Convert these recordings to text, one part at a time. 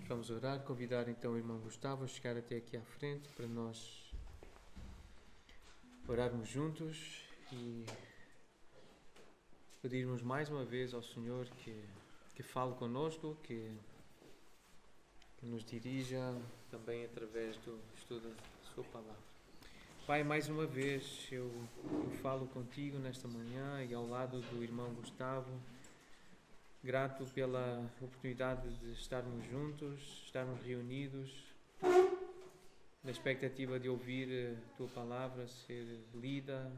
Vamos orar, convidar então o irmão Gustavo a chegar até aqui à frente para nós orarmos juntos e pedirmos mais uma vez ao Senhor que fale connosco, que nos dirija também através do estudo da sua palavra. Pai, mais uma vez eu falo contigo nesta manhã e ao lado do irmão Gustavo, grato pela oportunidade de estarmos juntos, estarmos reunidos, na expectativa de ouvir a Tua Palavra ser lida,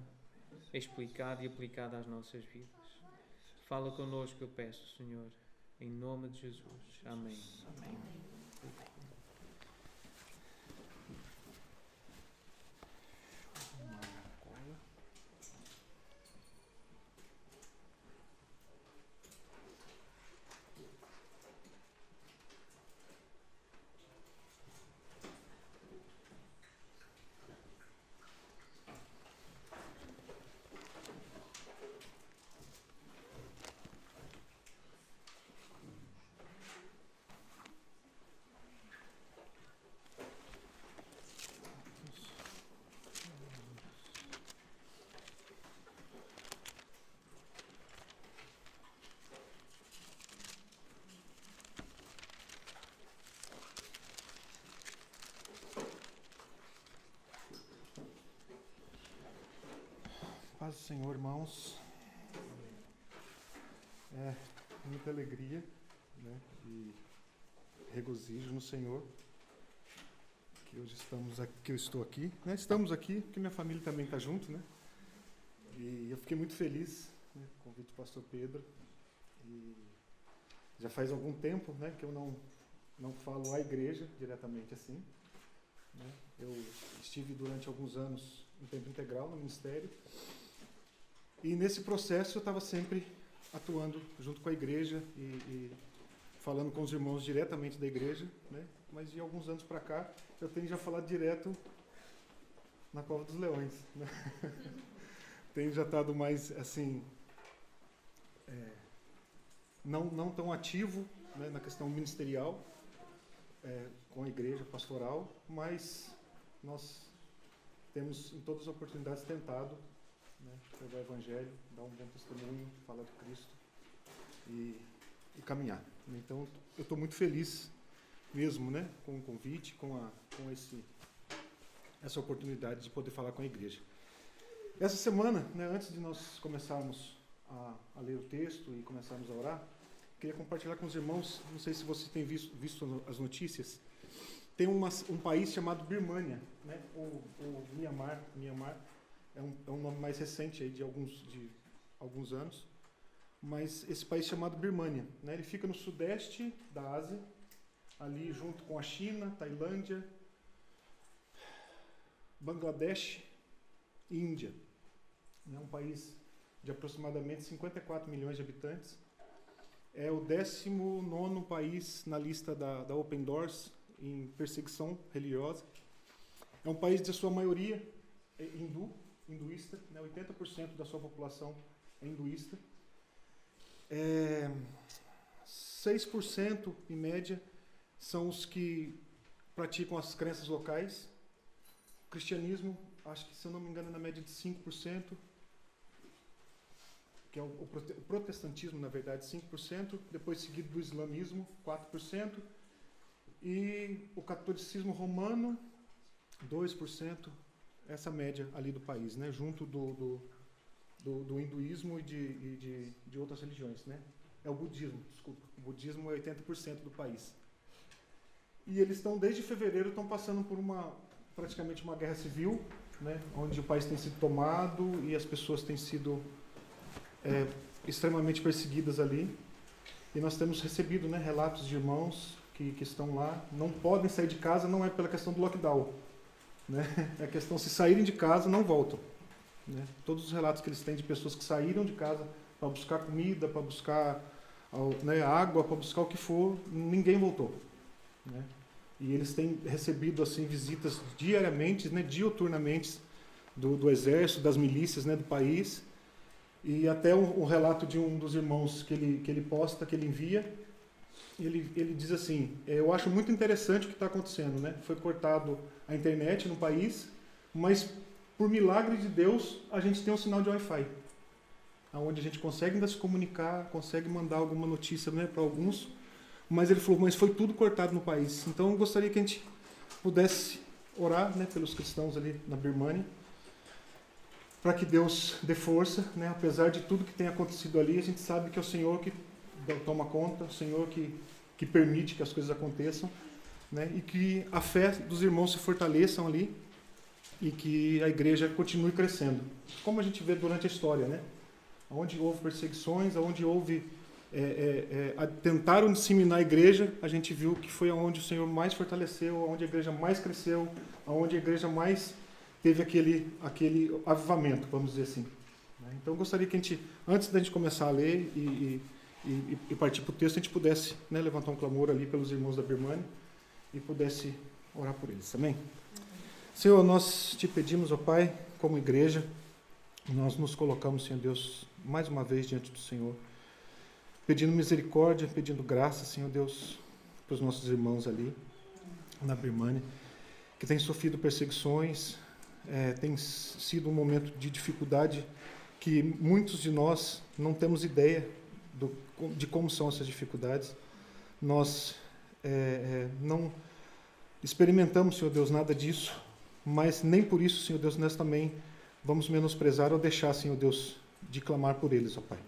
explicada e aplicada às nossas vidas. Fala connosco, eu peço, Senhor, em nome de Jesus. Amém. Amém. Paz do Senhor, irmãos. É muita alegria, né, e regozijo no Senhor que hoje que eu estou aqui, né? Estamos aqui, porque minha família também está junto, né? E eu fiquei muito feliz, né, com o convite do pastor Pedro. E já faz algum tempo, né, que eu não falo à igreja diretamente assim, né? Eu estive durante alguns anos em tempo integral no ministério. E nesse processo eu estava sempre atuando junto com a igreja e falando com os irmãos diretamente da igreja, né? Mas de alguns anos para cá eu tenho já falado direto na Cova dos Leões, né? Tenho já estado mais assim, não tão ativo, né, na questão ministerial, com a igreja pastoral, mas nós temos em todas as oportunidades tentado, né, pregar o Evangelho, dar um bom testemunho, falar de Cristo e caminhar. Então, eu estou muito feliz mesmo, né, com o convite, com essa oportunidade de poder falar com a igreja. Essa semana, né, antes de nós começarmos a ler o texto e começarmos a orar, queria compartilhar com os irmãos, não sei se vocês têm visto as notícias, tem um país chamado Birmânia, né, ou Myanmar é um nome mais recente aí de alguns anos, mas esse país chamado Birmânia, né, ele fica no sudeste da Ásia, ali junto com a China, Tailândia, Bangladesh e Índia. É um país de aproximadamente 54 milhões de habitantes. É o 19º país na lista da Open Doors em perseguição religiosa. É um país de sua maioria hinduísta, né? 80% da sua população é hinduísta. 6% em média são os que praticam as crenças locais. O cristianismo, acho que, se eu não me engano, é na média de 5%, que é o protestantismo, na verdade, 5%, depois seguido do islamismo, 4%, e o catolicismo romano, 2%, essa média ali do país, né, junto do hinduísmo e de outras religiões, né? É o budismo, desculpa. O budismo é 80% do país. E eles estão, desde fevereiro, passando por praticamente uma guerra civil, né, onde o país tem sido tomado e as pessoas têm sido extremamente perseguidas ali. E nós temos recebido, né, relatos de irmãos que estão lá, não podem sair de casa, não é pela questão do lockdown, né? É a questão, se saírem de casa, não voltam, né? Todos os relatos que eles têm de pessoas que saíram de casa para buscar comida, para buscar, né, água, para buscar o que for, ninguém voltou, né? E eles têm recebido assim visitas diariamente, né, diuturnamente, do exército, das milícias, né, do país. E até um relato de um dos irmãos que ele posta, que ele envia, ele diz assim: eu acho muito interessante o que está acontecendo, né? Foi cortado a internet no país, mas por milagre de Deus a gente tem um sinal de Wi-Fi, onde a gente consegue ainda se comunicar, consegue mandar alguma notícia, né, para alguns. Mas ele falou, mas foi tudo cortado no país. Então eu gostaria que a gente pudesse orar, né, pelos cristãos ali na Birmânia, para que Deus dê força, né? Apesar de tudo que tem acontecido ali, a gente sabe que é o Senhor que toma conta, o Senhor que permite que as coisas aconteçam, né? E que a fé dos irmãos se fortaleçam ali e que a igreja continue crescendo. Como a gente vê durante a história, né? Onde houve perseguições, onde houve tentaram disseminar a igreja, a gente viu que foi onde o Senhor mais fortaleceu, onde a igreja mais cresceu, onde a igreja mais teve aquele avivamento, vamos dizer assim. Então eu gostaria que a gente, antes da gente começar a ler e partir para o texto, a gente pudesse, né, levantar um clamor ali pelos irmãos da Birmânia e pudesse orar por eles. Amém? Senhor, nós te pedimos, ó Pai, como igreja, nós nos colocamos, Senhor Deus, mais uma vez diante do Senhor, pedindo misericórdia, pedindo graça, Senhor Deus, para os nossos irmãos ali na Birmânia, que têm sofrido perseguições, tem sido um momento de dificuldade que muitos de nós não temos ideia de como são essas dificuldades. Nós não experimentamos, Senhor Deus, nada disso, mas nem por isso, Senhor Deus, nós também vamos menosprezar ou deixar, Senhor Deus, de clamar por eles, ó Pai.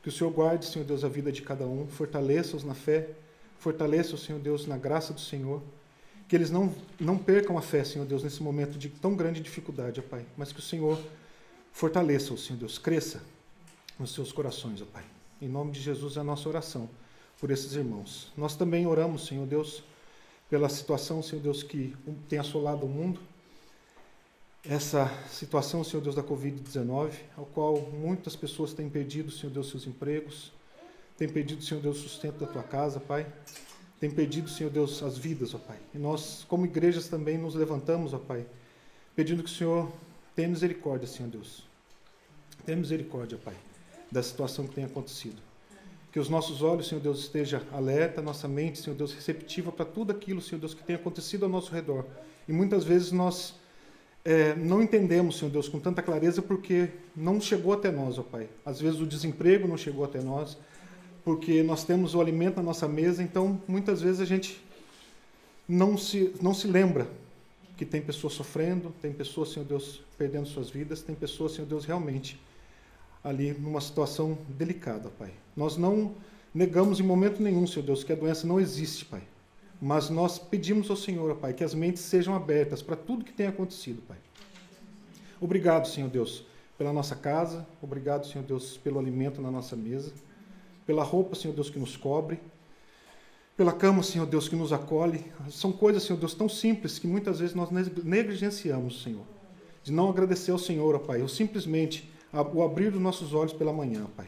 Que o Senhor guarde, Senhor Deus, a vida de cada um, fortaleça-os na fé, fortaleça-os, Senhor Deus, na graça do Senhor, que eles não percam a fé, Senhor Deus, nesse momento de tão grande dificuldade, ó Pai, mas que o Senhor fortaleça-os, Senhor Deus, cresça nos seus corações, ó Pai. Em nome de Jesus é a nossa oração por esses irmãos. Nós também oramos, Senhor Deus, pela situação, Senhor Deus, que tem assolado o mundo, essa situação, Senhor Deus, da Covid-19, ao qual muitas pessoas têm perdido, Senhor Deus, seus empregos, têm perdido, Senhor Deus, o sustento da tua casa, Pai, têm perdido, Senhor Deus, as vidas, ó Pai. E nós, como igrejas, também nos levantamos, ó Pai, pedindo que o Senhor tenha misericórdia, Senhor Deus. Tenha misericórdia, Pai, da situação que tem acontecido. Que os nossos olhos, Senhor Deus, esteja alerta, nossa mente, Senhor Deus, receptiva para tudo aquilo, Senhor Deus, que tem acontecido ao nosso redor. E muitas vezes nós não entendemos, Senhor Deus, com tanta clareza porque não chegou até nós, ó Pai. Às vezes o desemprego não chegou até nós, porque nós temos o alimento na nossa mesa, então muitas vezes a gente não se lembra que tem pessoas sofrendo, tem pessoas, Senhor Deus, perdendo suas vidas, tem pessoas, Senhor Deus, realmente ali numa situação delicada, Pai. Nós não negamos em momento nenhum, Senhor Deus, que a doença não existe, Pai. Mas nós pedimos ao Senhor, Pai, que as mentes sejam abertas para tudo que tem acontecido, Pai. Obrigado, Senhor Deus, pela nossa casa. Obrigado, Senhor Deus, pelo alimento na nossa mesa. Pela roupa, Senhor Deus, que nos cobre. Pela cama, Senhor Deus, que nos acolhe. São coisas, Senhor Deus, tão simples que muitas vezes nós negligenciamos, Senhor. De não agradecer ao Senhor, ó Pai, ou simplesmente o abrir dos nossos olhos pela manhã, Pai.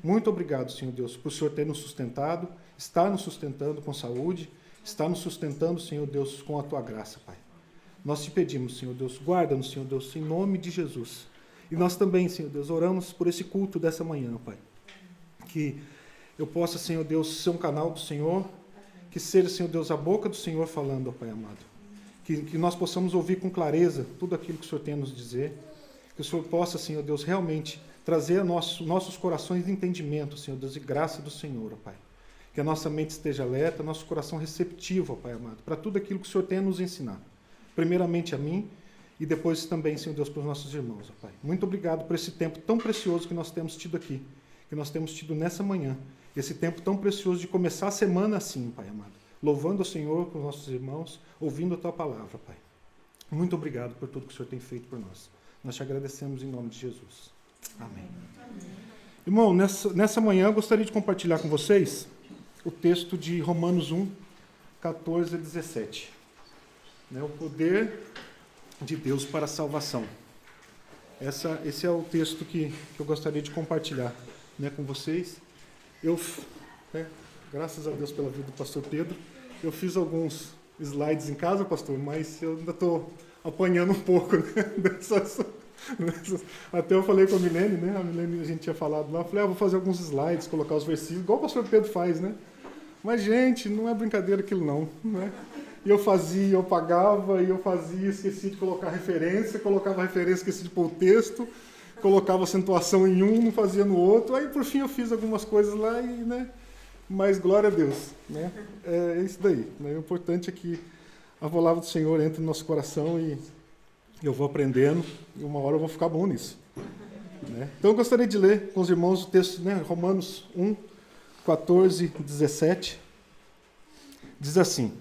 Muito obrigado, Senhor Deus, por o Senhor ter nos sustentado, estar nos sustentando com saúde, estar nos sustentando, Senhor Deus, com a Tua graça, Pai. Nós te pedimos, Senhor Deus, guarda-nos, Senhor Deus, em nome de Jesus. E nós também, Senhor Deus, oramos por esse culto dessa manhã, Pai. Que eu possa, Senhor Deus, ser um canal do Senhor, que seja, Senhor Deus, a boca do Senhor falando, ó Pai amado. Que nós possamos ouvir com clareza tudo aquilo que o Senhor tem a nos dizer. Que o Senhor possa, Senhor Deus, realmente trazer a nossos corações de entendimento, Senhor Deus, e graça do Senhor, ó Pai. Que a nossa mente esteja alerta, nosso coração receptivo, ó Pai amado, para tudo aquilo que o Senhor tem a nos ensinar. Primeiramente a mim e depois também, Senhor Deus, para os nossos irmãos, ó Pai. Muito obrigado por esse tempo tão precioso que nós temos tido aqui, que nós temos tido nessa manhã. Esse tempo tão precioso de começar a semana assim, Pai amado. Louvando ao Senhor com os nossos irmãos, ouvindo a Tua palavra, Pai. Muito obrigado por tudo que o Senhor tem feito por nós. Nós te agradecemos em nome de Jesus. Amém. Irmão, nessa manhã eu gostaria de compartilhar com vocês o texto de Romanos 1, 14 a 17. O poder de Deus para a salvação. Esse é o texto que eu gostaria de compartilhar, com vocês. Graças a Deus pela vida do pastor Pedro, eu fiz alguns slides em casa, pastor, mas eu ainda estou apanhando um pouco Até eu falei com a Milene, a Milene, a gente tinha falado lá, eu falei, vou fazer alguns slides, colocar os versículos, igual o pastor Pedro faz, Mas, gente, não é brincadeira aquilo não, E eu fazia, eu pagava, e eu fazia, esqueci de colocar referência, colocava referência, esqueci de pôr o texto, colocava acentuação em um, não fazia no outro, aí por fim eu fiz algumas coisas lá, mas glória a Deus, É isso daí, O importante é que a palavra do Senhor entre no nosso coração e eu vou aprendendo, e uma hora eu vou ficar bom nisso. Então eu gostaria de ler com os irmãos o texto, Romanos 1, 14, 17, diz assim: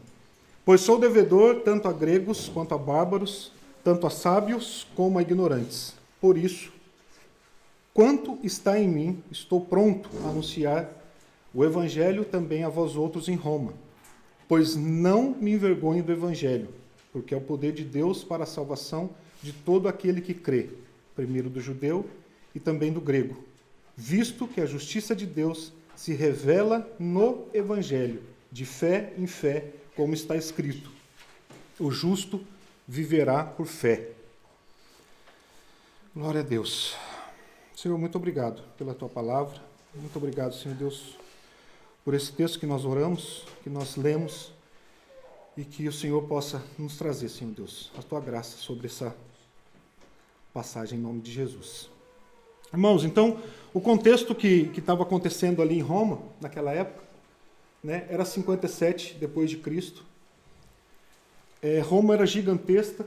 Pois sou devedor tanto a gregos quanto a bárbaros, tanto a sábios como a ignorantes. Por isso, quanto está em mim, estou pronto a anunciar o evangelho também a vós outros em Roma. Pois não me envergonho do evangelho, porque é o poder de Deus para a salvação de todo aquele que crê, primeiro do judeu e também do grego, visto que a justiça de Deus se revela no evangelho, de fé em fé, como está escrito: o justo viverá por fé. Glória a Deus. Senhor, muito obrigado pela tua palavra. Muito obrigado, Senhor Deus, por esse texto que nós oramos, que nós lemos, e que o Senhor possa nos trazer, Senhor Deus, a tua graça sobre essa passagem em nome de Jesus. Irmãos, então, o contexto que estava acontecendo ali em Roma, naquela época, era 57 depois de Cristo. Roma era gigantesca,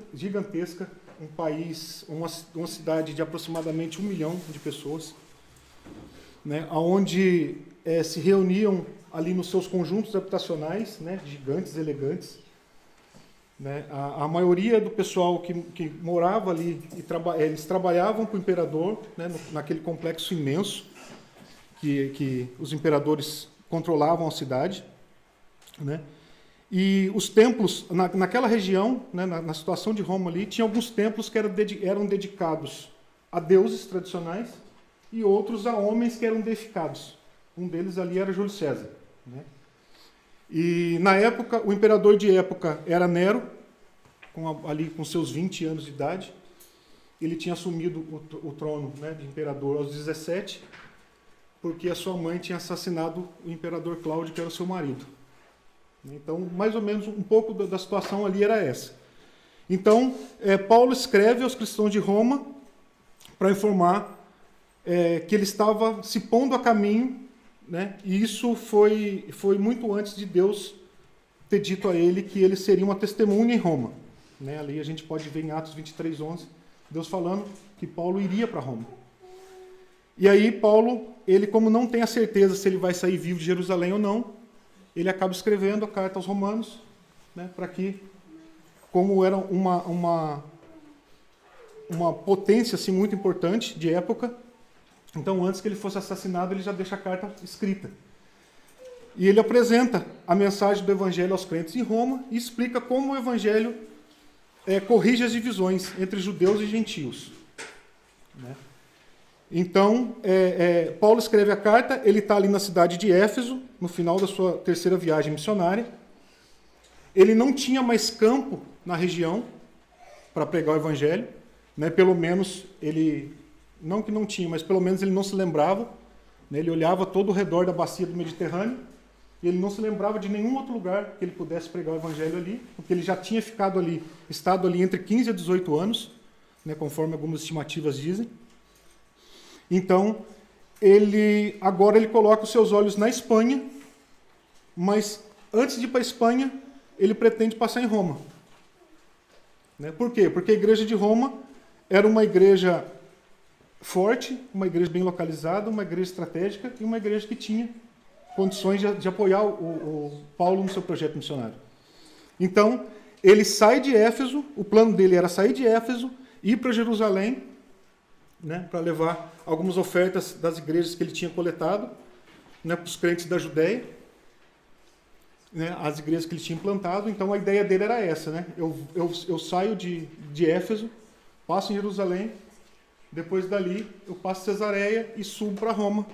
um país, uma cidade de aproximadamente 1 milhão de pessoas, onde se reuniam ali nos seus conjuntos habitacionais, gigantes, elegantes. A maioria do pessoal que morava ali, eles trabalhavam para o imperador, naquele complexo imenso que os imperadores controlavam a cidade. E os templos, naquela região, na situação de Roma ali, tinha alguns templos que eram dedicados a deuses tradicionais e outros a homens que eram deificados. Um deles ali era Júlio César. E na época, o imperador de época era Nero, ali com seus 20 anos de idade. Ele tinha assumido o trono de imperador aos 17, porque a sua mãe tinha assassinado o imperador Cláudio, que era o seu marido. Então, mais ou menos, um pouco da situação ali era essa. Então, Paulo escreve aos cristãos de Roma para informar que ele estava se pondo a caminho, e isso foi muito antes de Deus ter dito a ele que ele seria uma testemunha em Roma. Ali a gente pode ver em Atos 23:11, Deus falando que Paulo iria para Roma. E aí Paulo, ele como não tem a certeza se ele vai sair vivo de Jerusalém ou não, ele acaba escrevendo a carta aos romanos, para que, como era uma potência assim, muito importante de época, então antes que ele fosse assassinado, ele já deixa a carta escrita. E ele apresenta a mensagem do evangelho aos crentes em Roma e explica como o evangelho corrige as divisões entre judeus e gentios. Então, Paulo escreve a carta, ele está ali na cidade de Éfeso, no final da sua terceira viagem missionária. Ele não tinha mais campo na região para pregar o evangelho, pelo menos ele, não que não tinha, mas pelo menos ele não se lembrava, ele olhava todo o redor da bacia do Mediterrâneo, e ele não se lembrava de nenhum outro lugar que ele pudesse pregar o evangelho ali, porque ele já tinha estado ali entre 15 a 18 anos, conforme algumas estimativas dizem. Então, agora ele coloca os seus olhos na Espanha, mas antes de ir para a Espanha, ele pretende passar em Roma. Por quê? Porque a igreja de Roma era uma igreja forte, uma igreja bem localizada, uma igreja estratégica e uma igreja que tinha condições de apoiar o Paulo no seu projeto missionário. Então, ele sai de Éfeso, o plano dele era sair de Éfeso, ir para Jerusalém, para levar algumas ofertas das igrejas que ele tinha coletado, né, para os crentes da Judéia, né, as igrejas que ele tinha implantado. Então a ideia dele era essa, né? Eu saio de Éfeso, passo em Jerusalém, depois dali eu passo Cesareia e subo para Roma,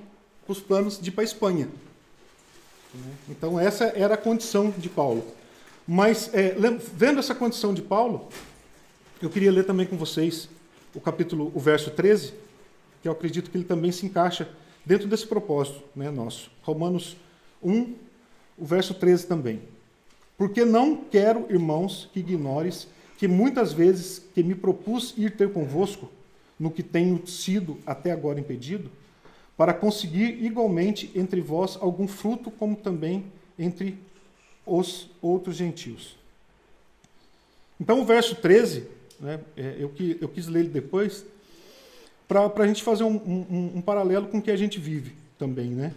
com os planos de ir para a Espanha. Então essa era a condição de Paulo. Mas vendo essa condição de Paulo, eu queria ler também com vocês o verso 13, que eu acredito que ele também se encaixa dentro desse propósito, né, nosso. Romanos 1, o verso 13 também. Porque não quero, irmãos, que ignores que muitas vezes que me propus ir ter convosco, no que tenho sido até agora impedido, para conseguir igualmente entre vós algum fruto, como também entre os outros gentios. Então o verso 13, né, eu quis ler ele depois, para a gente fazer um paralelo com o que a gente vive também, né?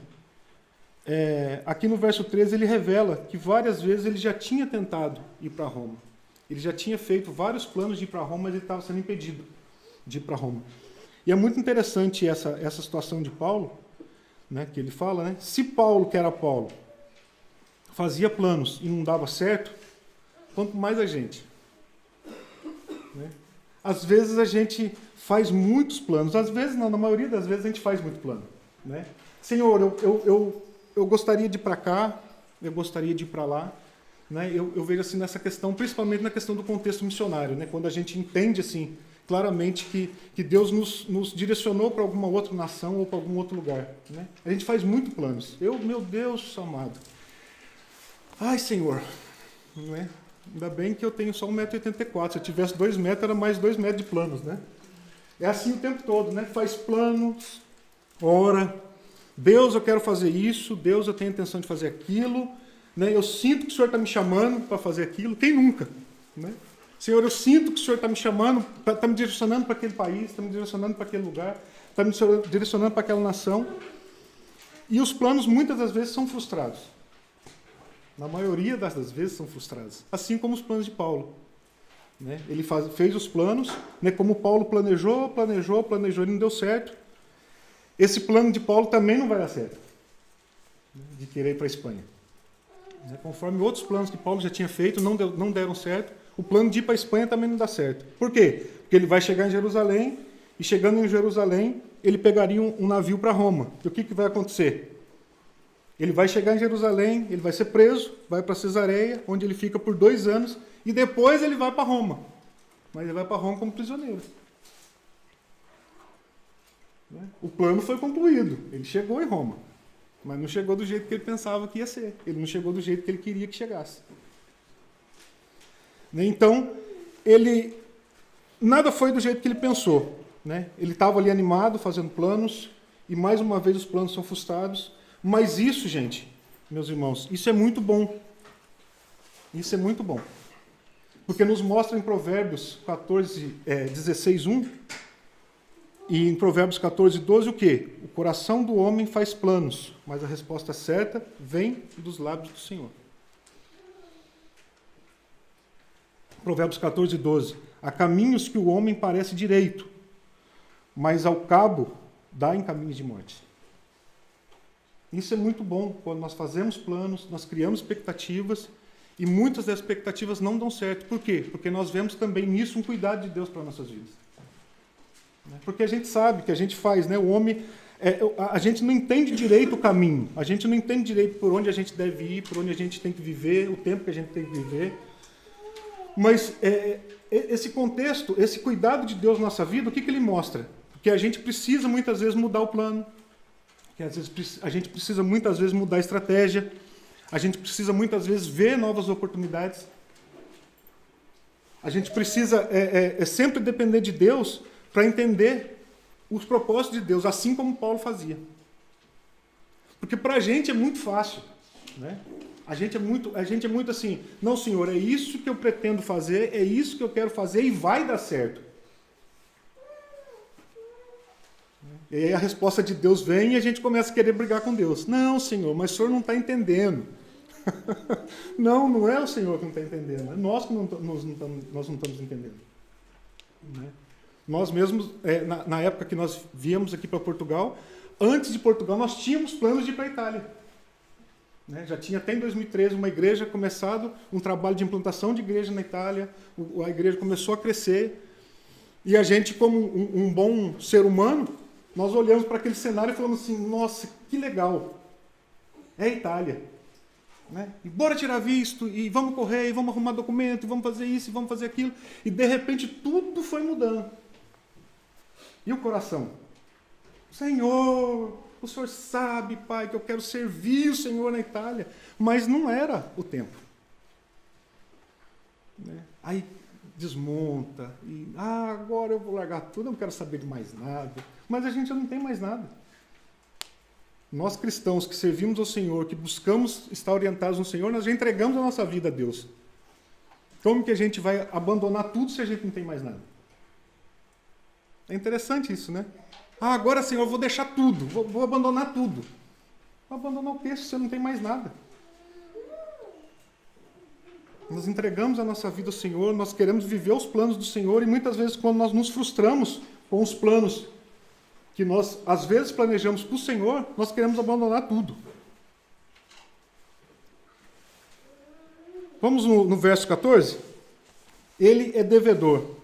Aqui no verso 13 ele revela que várias vezes ele já tinha tentado ir para Roma. Ele já tinha feito vários planos de ir para Roma, mas ele estava sendo impedido de ir para Roma. E é muito interessante essa situação de Paulo, né, que ele fala, né? Se Paulo, que era Paulo, fazia planos e não dava certo, quanto mais a gente. Né? Às vezes a gente faz muitos planos, às vezes não, na maioria das vezes a gente faz muito plano. Né? Senhor, eu gostaria de ir para cá, eu gostaria de ir para lá. Né? Eu vejo assim nessa questão, principalmente na questão do contexto missionário, né? Quando a gente entende assim claramente que Deus nos direcionou para alguma outra nação ou para algum outro lugar. Né? A gente faz muito planos. Meu Deus amado. Ai, Senhor. Não é? Ainda bem que eu tenho só 1,84 m. Se eu tivesse 2 metros, era mais 2 metros de planos. Né? É assim o tempo todo. Né? Faz planos, ora. Deus, eu quero fazer isso. Deus, eu tenho a intenção de fazer aquilo. Né? Eu sinto que o Senhor está me chamando para fazer aquilo. Quem nunca? Né? Senhor, eu sinto que o Senhor está me chamando, está me direcionando para aquele país, está me direcionando para aquele lugar, está me direcionando para aquela nação. E os planos, muitas das vezes, são frustrados. Na maioria das vezes, são frustrados. Assim como os planos de Paulo. Né? Ele fez os planos, né? Como Paulo planejou, e não deu certo. Esse plano de Paulo também não vai dar certo, né? De querer ir para a Espanha. Né? Conforme outros planos que Paulo já tinha feito, não deram certo. O plano de ir para a Espanha também não dá certo. Por quê? Porque ele vai chegar em Jerusalém, e chegando em Jerusalém, ele pegaria um navio para Roma. E o que vai acontecer? Ele vai chegar em Jerusalém, ele vai ser preso, vai para Cesareia, onde ele fica por 2 anos, e depois ele vai para Roma. Mas ele vai para Roma como prisioneiro. O plano foi concluído. Ele chegou em Roma. Mas não chegou do jeito que ele pensava que ia ser. Ele não chegou do jeito que ele queria que chegasse. Então, nada foi do jeito que ele pensou. Né? Ele estava ali animado, fazendo planos, e mais uma vez os planos são frustrados. Mas isso, gente, meus irmãos, isso é muito bom. Isso é muito bom. Porque nos mostra em Provérbios 16:1 e em Provérbios 14:12 o quê? O coração do homem faz planos, mas a resposta certa vem dos lábios do Senhor. Provérbios 14:12. Há caminhos que o homem parece direito, mas ao cabo dá em caminhos de morte. Isso é muito bom, quando nós fazemos planos, nós criamos expectativas, e muitas das expectativas não dão certo. Por quê? Porque nós vemos também nisso um cuidado de Deus para nossas vidas. Porque a gente sabe que a gente faz, né? O homem, a gente não entende direito o caminho, a gente não entende direito por onde a gente deve ir, por onde a gente tem que viver, o tempo que a gente tem que viver. Mas esse contexto, esse cuidado de Deus na nossa vida, o que ele mostra? Que a gente precisa muitas vezes mudar o plano, que às vezes a gente precisa muitas vezes mudar a estratégia, a gente precisa muitas vezes ver novas oportunidades. A gente precisa sempre depender de Deus para entender os propósitos de Deus, assim como Paulo fazia. Porque para a gente é muito fácil, né? A gente é muito assim, não, Senhor, é isso que eu pretendo fazer, é isso que eu quero fazer e vai dar certo. E aí a resposta de Deus vem e a gente começa a querer brigar com Deus. Não, Senhor, mas o Senhor não está entendendo. Não é o Senhor que não está entendendo, é nós que nós não estamos entendendo. Né? Nós mesmos, na época que nós viemos aqui para Portugal, antes de Portugal, nós tínhamos planos de ir para a Itália. Né? Já tinha até em 2013 uma igreja começado, um trabalho de implantação de igreja na Itália, a igreja começou a crescer, e a gente, como um bom ser humano, nós olhamos para aquele cenário e falamos assim, nossa, que legal, é a Itália. Né? E bora tirar visto, e vamos correr, e vamos arrumar documento, e vamos fazer isso, e vamos fazer aquilo, e de repente tudo foi mudando. E o coração? Senhor, o Senhor sabe, Pai, que eu quero servir o Senhor na Itália. Mas não era o tempo. Né? Aí desmonta. E, agora eu vou largar tudo, eu não quero saber de mais nada. Mas a gente já não tem mais nada. Nós cristãos que servimos ao Senhor, que buscamos estar orientados no Senhor, nós já entregamos a nossa vida a Deus. Como que a gente vai abandonar tudo se a gente não tem mais nada? É interessante isso, né? Agora, Senhor, eu vou deixar tudo, vou abandonar tudo. Vou abandonar o quê se você não tem mais nada? Nós entregamos a nossa vida ao Senhor, nós queremos viver os planos do Senhor, e muitas vezes quando nós nos frustramos com os planos que nós, às vezes, planejamos para o Senhor, nós queremos abandonar tudo. Vamos no verso 14? Ele é devedor,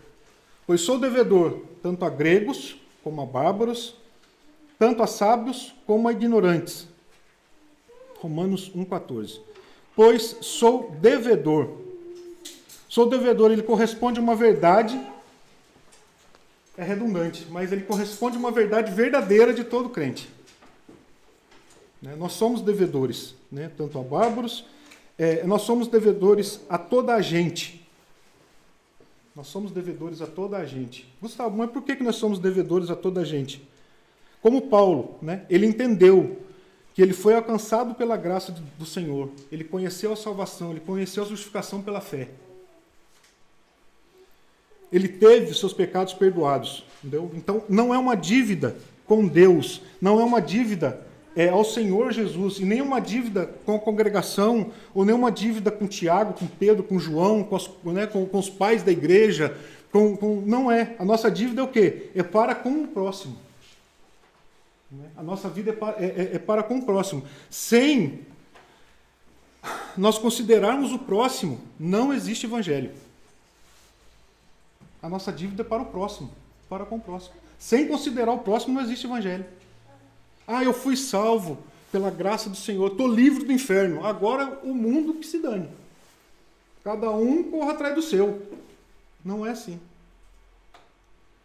pois sou devedor tanto a gregos como a bárbaros, tanto a sábios como a ignorantes. Romanos 1,14. Pois sou devedor. Sou devedor, ele corresponde a uma verdade, é redundante, mas ele corresponde a uma verdade verdadeira de todo crente. Né? Nós somos devedores, né? Tanto a bárbaros, nós somos devedores a toda a gente. Nós somos devedores a toda a gente. Gustavo, mas por que nós somos devedores a toda a gente? Como Paulo, né? Ele entendeu que ele foi alcançado pela graça do Senhor. Ele conheceu a salvação, ele conheceu a justificação pela fé. Ele teve seus pecados perdoados. Entendeu? Então, não é uma dívida com Deus, não é uma dívida ao Senhor Jesus, e nem uma dívida com a congregação, ou nem uma dívida com Tiago, com Pedro, com João, com os pais da igreja. Não é. A nossa dívida é o quê? É para com o próximo. A nossa vida é para com o próximo. Sem nós considerarmos o próximo, não existe evangelho. A nossa dívida é para o próximo, para com o próximo. Sem considerar o próximo, não existe evangelho. Eu fui salvo pela graça do Senhor, estou livre do inferno. Agora o mundo que se dane. Cada um corra atrás do seu. Não é assim.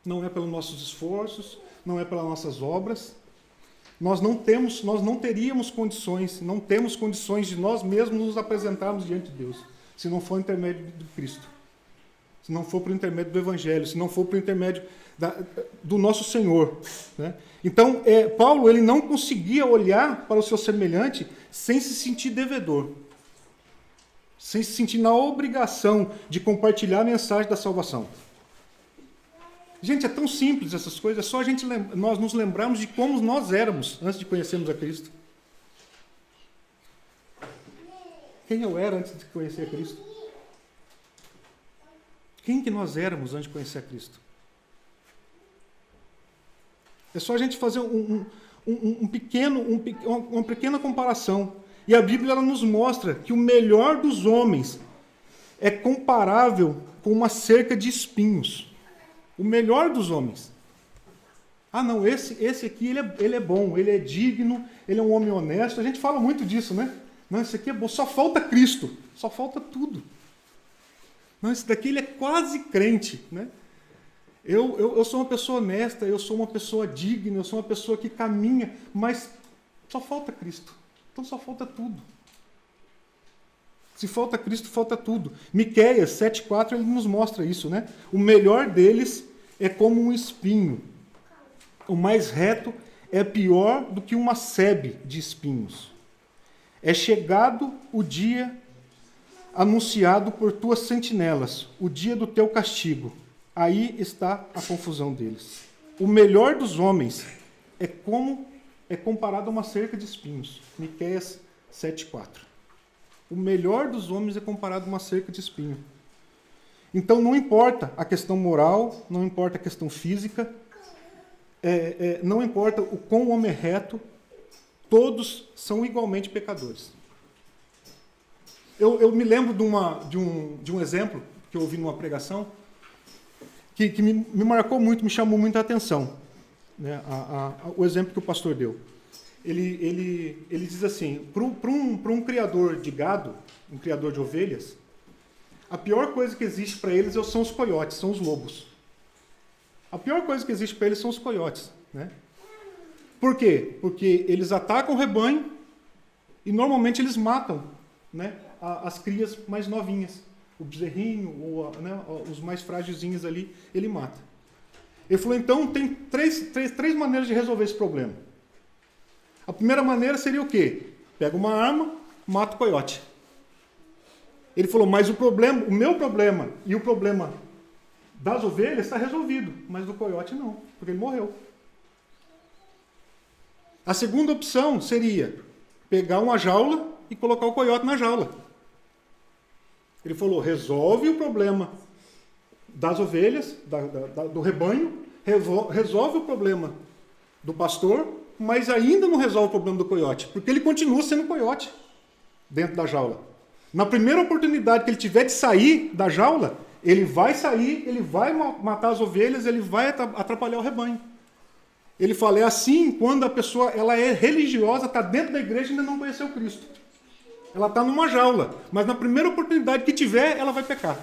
Não é pelos nossos esforços, não é pelas nossas obras. Nós não teríamos condições, não temos condições de nós mesmos nos apresentarmos diante de Deus, se não for por intermédio de Cristo. Se não for por intermédio do Evangelho, se não for por intermédio do nosso Senhor. Né? Então, Paulo ele não conseguia olhar para o seu semelhante sem se sentir devedor, sem se sentir na obrigação de compartilhar a mensagem da salvação. Gente, é tão simples essas coisas, é só nós nos lembrarmos de como nós éramos antes de conhecermos a Cristo. Quem eu era antes de conhecer a Cristo? Quem que nós éramos antes de conhecer a Cristo? É só a gente fazer uma pequena comparação. E a Bíblia ela nos mostra que o melhor dos homens é comparável com uma cerca de espinhos. O melhor dos homens. Não, esse aqui ele é bom, ele é digno, ele é um homem honesto. A gente fala muito disso, né? Não, esse aqui é bom, só falta Cristo, só falta tudo. Não, esse daqui ele é quase crente, né? Eu sou uma pessoa honesta, eu sou uma pessoa digna, eu sou uma pessoa que caminha, mas só falta Cristo. Então só falta tudo. Se falta Cristo, falta tudo. Miqueias 7,4 ele nos mostra isso, né? O melhor deles é como um espinho. O mais reto é pior do que uma sebe de espinhos. É chegado o dia anunciado por tuas sentinelas, o dia do teu castigo. Aí está a confusão deles. O melhor dos homens é comparado a uma cerca de espinhos. Miqueias 7,4. O melhor dos homens é comparado a uma cerca de espinho. Então não importa a questão moral, não importa a questão física, não importa o quão o homem é reto, todos são igualmente pecadores. Eu me lembro de um exemplo que eu ouvi numa pregação que me marcou muito, me chamou muita atenção, né? O exemplo que o pastor deu. Ele diz assim, para um criador de gado, um criador de ovelhas, a pior coisa que existe para eles são os coiotes, são os lobos. A pior coisa que existe para eles são os coiotes, né? Por quê? Porque eles atacam o rebanho e normalmente eles matam, né, as crias mais novinhas. O bezerrinho, né, os mais frágilzinhos ali, ele mata. Ele falou, então, tem três maneiras de resolver esse problema. A primeira maneira seria o quê? Pega uma arma, mata o coiote. Ele falou, mas o meu problema e o problema das ovelhas está resolvido, mas do coiote não, porque ele morreu. A segunda opção seria pegar uma jaula e colocar o coiote na jaula. Ele falou, resolve o problema das ovelhas, do rebanho, resolve o problema do pastor, mas ainda não resolve o problema do coiote, porque ele continua sendo coiote dentro da jaula. Na primeira oportunidade que ele tiver de sair da jaula, ele vai sair, ele vai matar as ovelhas, ele vai atrapalhar o rebanho. Ele fala, é assim quando a pessoa ela é religiosa, está dentro da igreja e ainda não conheceu Cristo. Ela está numa jaula, mas na primeira oportunidade que tiver, ela vai pecar.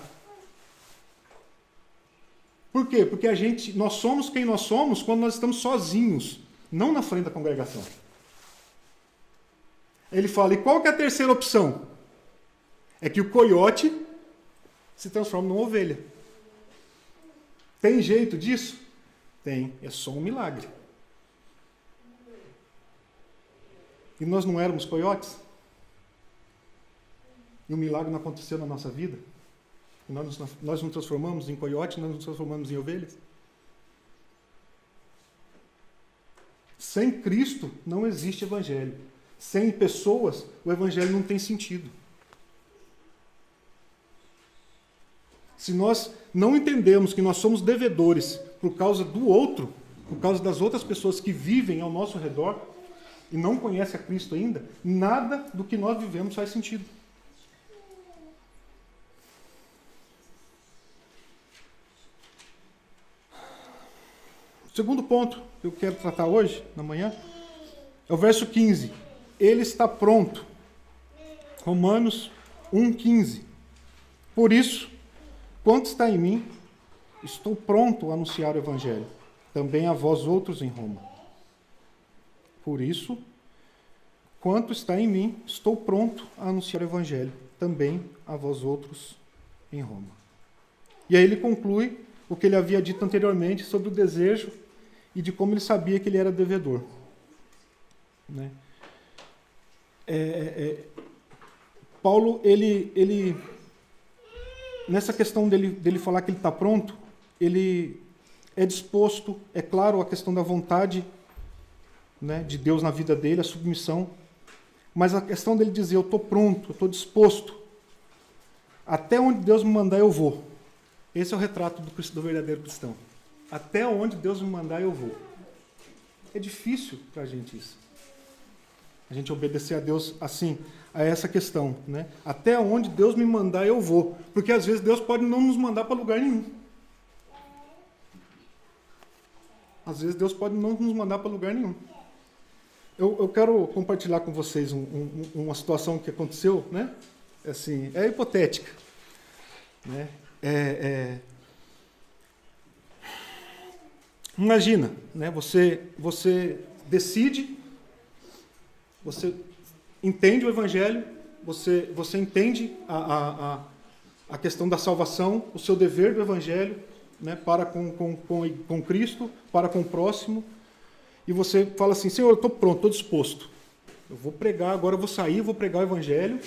Por quê? Porque nós somos quem nós somos quando nós estamos sozinhos, não na frente da congregação. Ele fala, e qual que é a terceira opção? É que o coiote se transforma numa ovelha. Tem jeito disso? Tem, é só um milagre. E nós não éramos coiotes? E o milagre não aconteceu na nossa vida? E nós nos transformamos em coiote, nós nos transformamos em ovelhas? Sem Cristo não existe evangelho. Sem pessoas, o evangelho não tem sentido. Se nós não entendemos que nós somos devedores por causa do outro, por causa das outras pessoas que vivem ao nosso redor e não conhecem a Cristo ainda, nada do que nós vivemos faz sentido. O segundo ponto que eu quero tratar hoje, na manhã, é o verso 15. Ele está pronto. Romanos 1,15. Por isso, quanto está em mim, estou pronto a anunciar o Evangelho, também a vós outros em Roma. Por isso, quanto está em mim, estou pronto a anunciar o Evangelho, também a vós outros em Roma. E aí ele conclui o que ele havia dito anteriormente sobre o desejo e de como ele sabia que ele era devedor. Né? Paulo, ele nessa questão dele falar que ele está pronto, ele é disposto, é claro, a questão da vontade, né, de Deus na vida dele, a submissão, mas a questão dele dizer, eu estou pronto, eu estou disposto, até onde Deus me mandar eu vou. Esse é o retrato do verdadeiro cristão. Até onde Deus me mandar eu vou. É difícil para a gente isso. A gente obedecer a Deus assim, a essa questão, né? Até onde Deus me mandar eu vou. Porque às vezes Deus pode não nos mandar para lugar nenhum. Às vezes Deus pode não nos mandar para lugar nenhum. Eu quero compartilhar com vocês uma situação que aconteceu, né? Assim, é hipotética, né? Imagina, né? Você decide, você entende o Evangelho, você entende a questão da salvação, o seu dever do Evangelho, né, para com Cristo, para com o próximo, e você fala assim, Senhor, eu estou pronto, estou disposto. Eu vou pregar, agora eu vou sair, vou pregar o Evangelho,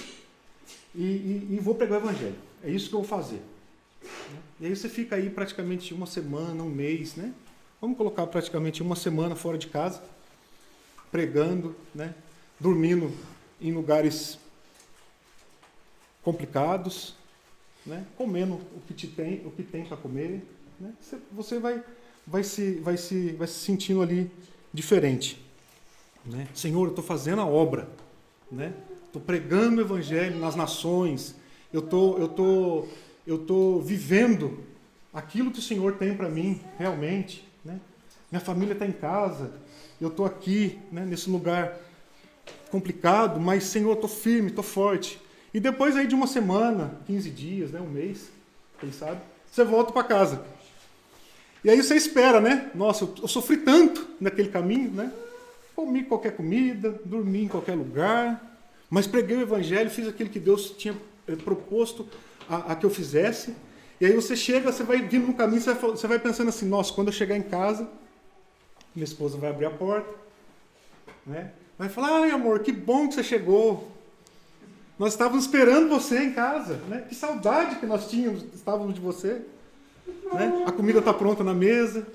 e vou pregar o Evangelho. É isso que eu vou fazer. E aí você fica aí praticamente uma semana, um mês, né? Vamos colocar praticamente uma semana fora de casa, pregando, né? Dormindo em lugares complicados, né, comendo o que tem para comer, né, você vai se sentindo ali diferente. Né? Senhor, eu estou fazendo a obra, né? Estou pregando o Evangelho nas nações, eu tô vivendo aquilo que o Senhor tem para mim, realmente. Né? Minha família está em casa, eu estou aqui, né, nesse lugar complicado, mas, Senhor, estou firme, estou forte. E depois aí de uma semana, 15 dias, né, um mês, quem sabe, você volta para casa. E aí você espera, né? Nossa, eu sofri tanto naquele caminho, né? Comi qualquer comida, dormi em qualquer lugar, mas preguei o Evangelho, fiz aquilo que Deus tinha proposto a que eu fizesse. E aí você chega, você vai vindo no caminho, você vai pensando assim, nossa, quando eu chegar em casa, minha esposa vai abrir a porta, né? Vai falar, ai amor, que bom que você chegou. Nós estávamos esperando você em casa, né? Que saudade que nós estávamos de você. Né? A comida está pronta na mesa.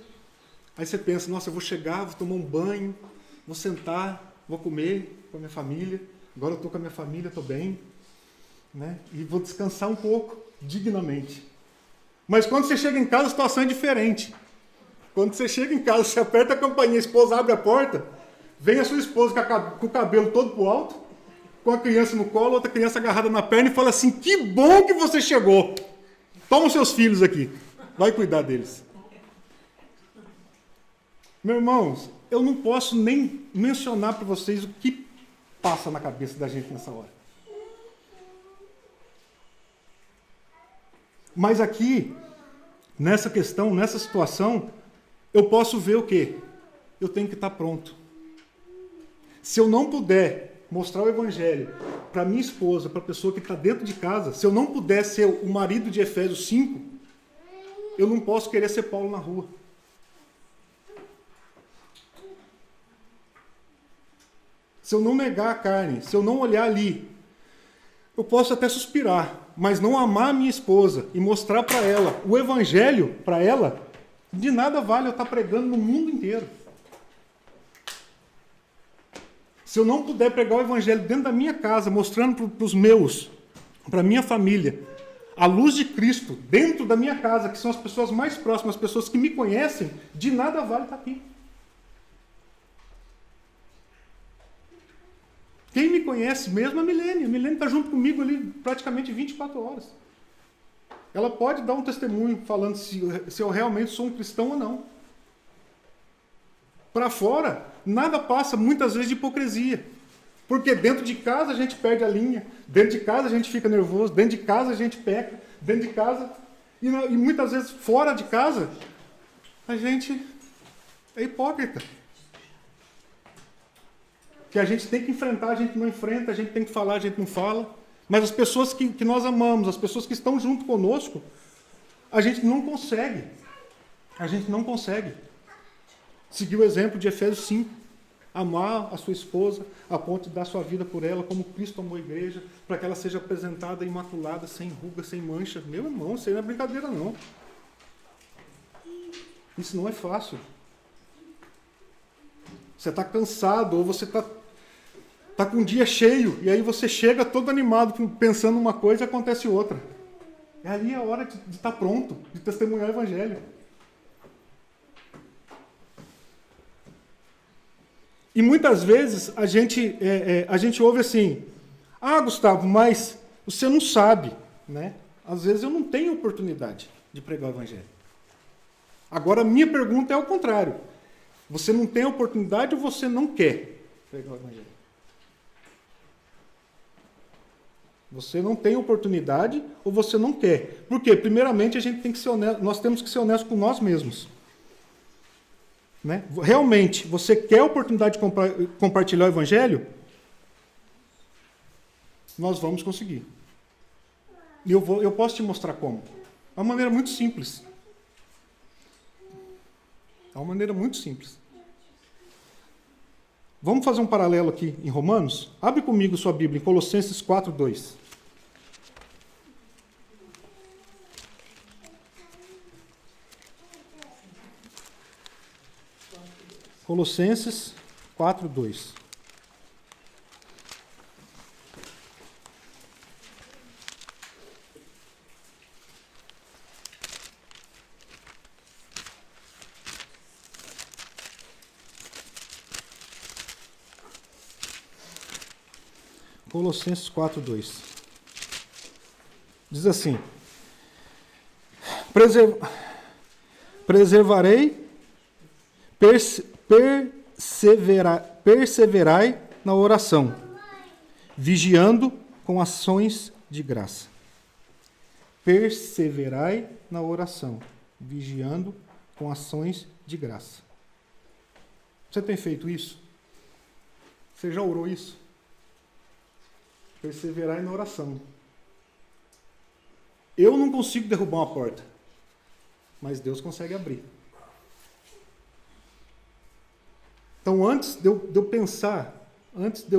Aí você pensa, nossa, eu vou chegar, vou tomar um banho, vou sentar, vou comer com a minha família. Agora eu estou com a minha família, estou bem. Né? E vou descansar um pouco, dignamente. Mas quando você chega em casa, a situação é diferente. Quando você chega em casa, você aperta a campainha, a esposa abre a porta, vem a sua esposa com o cabelo todo pro alto, com a criança no colo, outra criança agarrada na perna e fala assim, que bom que você chegou. Toma os seus filhos aqui, vai cuidar deles. Meus irmãos, eu não posso nem mencionar para vocês o que passa na cabeça da gente nessa hora. Mas aqui, nessa questão, nessa situação, eu posso ver o quê? Eu tenho que estar pronto. Se eu não puder mostrar o Evangelho para minha esposa, para a pessoa que está dentro de casa, se eu não puder ser o marido de Efésios 5, eu não posso querer ser Paulo na rua. Se eu não negar a carne, se eu não olhar ali, eu posso até suspirar, mas não amar a minha esposa e mostrar para ela o Evangelho, para ela, de nada vale eu estar pregando no mundo inteiro. Se eu não puder pregar o Evangelho dentro da minha casa, mostrando para os meus, para a minha família, a luz de Cristo dentro da minha casa, que são as pessoas mais próximas, as pessoas que me conhecem, de nada vale estar aqui. Quem me conhece mesmo é a Milene. A Milene está junto comigo ali praticamente 24 horas. Ela pode dar um testemunho falando se eu realmente sou um cristão ou não. Para fora, nada passa muitas vezes de hipocrisia. Porque dentro de casa a gente perde a linha, dentro de casa a gente fica nervoso, dentro de casa a gente peca, dentro de casa... E muitas vezes fora de casa, a gente é hipócrita. Que a gente tem que enfrentar, a gente não enfrenta, a gente tem que falar, a gente não fala. Mas as pessoas que nós amamos, as pessoas que estão junto conosco, a gente não consegue. A gente não consegue seguir o exemplo de Efésios 5. Amar a sua esposa a ponto de dar sua vida por ela, como Cristo amou a igreja, para que ela seja apresentada imaculada, sem ruga, sem mancha. Meu irmão, isso aí não é brincadeira, não. Isso não é fácil. Você está cansado, ou você está com um dia cheio, e aí você chega todo animado, pensando uma coisa e acontece outra. É ali a hora de estar pronto, de testemunhar o Evangelho. E muitas vezes a gente ouve assim, Gustavo, mas você não sabe, né? Às vezes eu não tenho oportunidade de pregar o Evangelho. Agora a minha pergunta é o contrário. Você não tem oportunidade ou você não quer pregar o Evangelho? Você não tem oportunidade ou você não quer? Porque, primeiramente, a gente tem que ser honesto, nós temos que ser honestos com nós mesmos. Né? Realmente, você quer a oportunidade de compartilhar o Evangelho? Nós vamos conseguir. E eu posso te mostrar como. É uma maneira muito simples. É uma maneira muito simples. Vamos fazer um paralelo aqui em Romanos? Abre comigo sua Bíblia em Colossenses 4:2. Colossenses 4:2. Colossenses 4:2. Diz assim: perseverai na oração, vigiando com ações de graça. Perseverai na oração, vigiando com ações de graça. Você tem feito isso? Você já orou isso? Perseverai na oração. Eu não consigo derrubar uma porta, mas Deus consegue abrir. Então, antes de eu pensar, antes de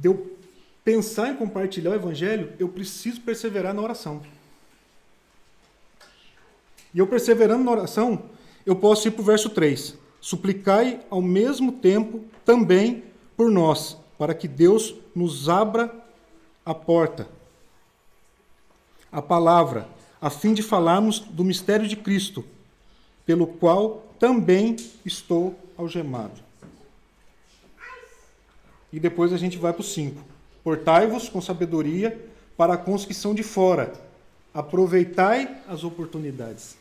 eu pensar em compartilhar o Evangelho, eu preciso perseverar na oração. E eu perseverando na oração, eu posso ir para o verso 3. Suplicai ao mesmo tempo também por nós, para que Deus nos abra a porta, a palavra, a fim de falarmos do mistério de Cristo, pelo qual também estou algemado. E depois a gente vai para o 5. Portai-vos com sabedoria para com os que são de fora. Aproveitai as oportunidades.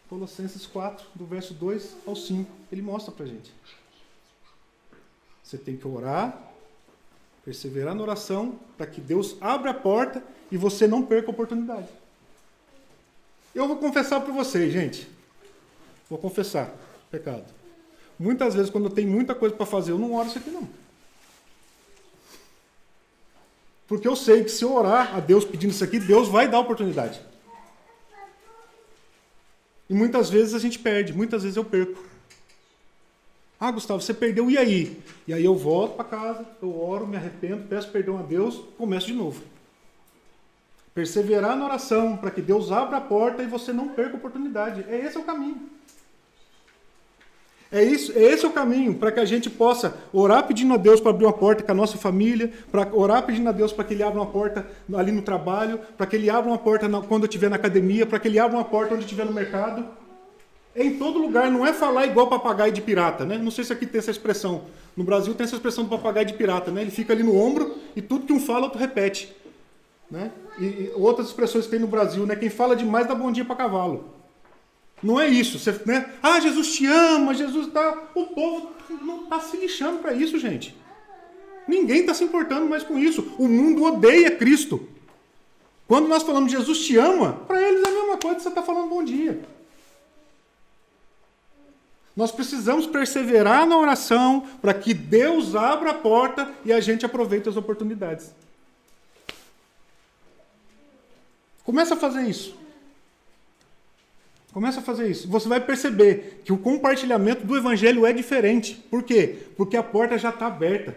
Colossenses 4, do verso 2 ao 5. Ele mostra para a gente. Você tem que orar, perseverar na oração, para que Deus abra a porta e você não perca a oportunidade. Eu vou confessar para vocês, gente. Vou confessar, pecado. Muitas vezes, quando eu tenho muita coisa para fazer, eu não oro isso aqui, não. Porque eu sei que se eu orar a Deus pedindo isso aqui, Deus vai dar a oportunidade. E muitas vezes a gente perde, muitas vezes eu perco. Ah, Gustavo, você perdeu, e aí? E aí eu volto para casa, eu oro, me arrependo, peço perdão a Deus, começo de novo. Perseverar na oração, para que Deus abra a porta e você não perca a oportunidade. Esse é o caminho. Esse é o caminho para que a gente possa orar pedindo a Deus para abrir uma porta com a nossa família, para orar pedindo a Deus para que Ele abra uma porta ali no trabalho, para que Ele abra uma porta quando eu estiver na academia, para que Ele abra uma porta onde eu estiver no mercado. Em todo lugar, não é falar igual papagaio de pirata, né? Não sei se aqui tem essa expressão. No Brasil tem essa expressão do papagaio de pirata, né? Ele fica ali no ombro e tudo que um fala, outro repete. Né? E outras expressões que tem no Brasil, né? Quem fala demais dá bom dia para cavalo. Não é isso. Você, né? Ah, Jesus te ama, Jesus tá... O povo não está se lixando para isso, gente. Ninguém está se importando mais com isso. O mundo odeia Cristo. Quando nós falamos Jesus te ama, para eles é a mesma coisa que você está falando bom dia. Nós precisamos perseverar na oração para que Deus abra a porta e a gente aproveite as oportunidades. Começa a fazer isso. Começa a fazer isso. Você vai perceber que o compartilhamento do Evangelho é diferente. Por quê? Porque a porta já está aberta.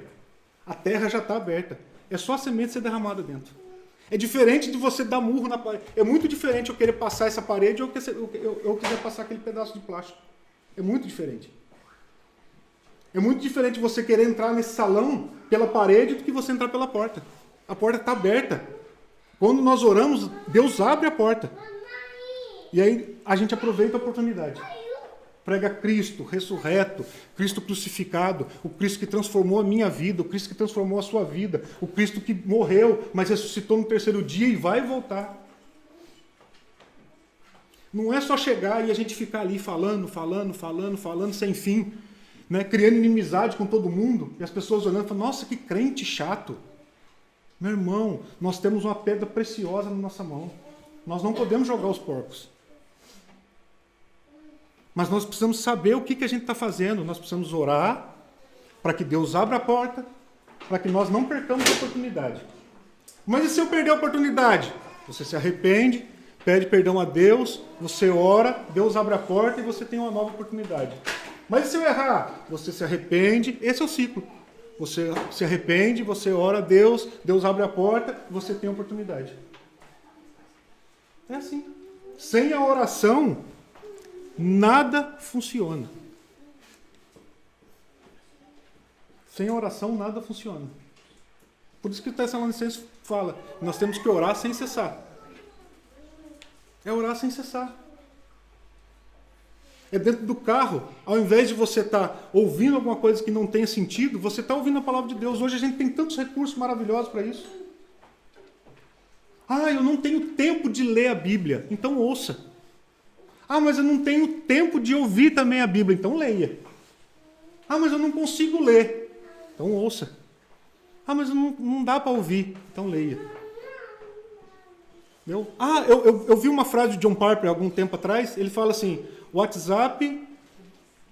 A terra já está aberta. É só a semente ser derramada dentro. É diferente de você dar murro na parede. É muito diferente eu querer passar essa parede ou eu quiser passar aquele pedaço de plástico. É muito diferente. É muito diferente você querer entrar nesse salão pela parede do que você entrar pela porta. A porta está aberta. Quando nós oramos, Deus abre a porta. E aí a gente aproveita a oportunidade. Prega Cristo ressurreto, Cristo crucificado, o Cristo que transformou a minha vida, o Cristo que transformou a sua vida, o Cristo que morreu, mas ressuscitou no terceiro dia e vai voltar. Não é só chegar e a gente ficar ali falando sem fim, né? Criando inimizade com todo mundo, e as pessoas olhando e falando, nossa, que crente chato. Meu irmão, nós temos uma pedra preciosa na nossa mão. Nós não podemos jogar os porcos. Mas nós precisamos saber o que a gente está fazendo. Nós precisamos orar para que Deus abra a porta, para que nós não percamos a oportunidade. Mas e se eu perder a oportunidade? Você se arrepende, pede perdão a Deus, você ora, Deus abre a porta e você tem uma nova oportunidade. Mas e se eu errar? Você se arrepende, esse é o ciclo. Você se arrepende, você ora a Deus, Deus abre a porta, você tem a oportunidade. É assim. Sem a oração, nada funciona. Sem a oração, nada funciona. Por isso que o Tessalonicenses fala, nós temos que orar sem cessar. É orar sem cessar. É dentro do carro. Ao invés de você estar ouvindo alguma coisa que não tenha sentido, você está ouvindo a palavra de Deus. Hoje a gente tem tantos recursos maravilhosos para isso. Ah, eu não tenho tempo de ler a Bíblia. Então ouça. Ah, mas eu não tenho tempo de ouvir também a Bíblia. Então leia. Ah, mas eu não consigo ler. Então ouça. Ah, mas não dá para ouvir. Então leia. Eu vi uma frase de John Piper algum tempo atrás. Ele fala assim, o WhatsApp,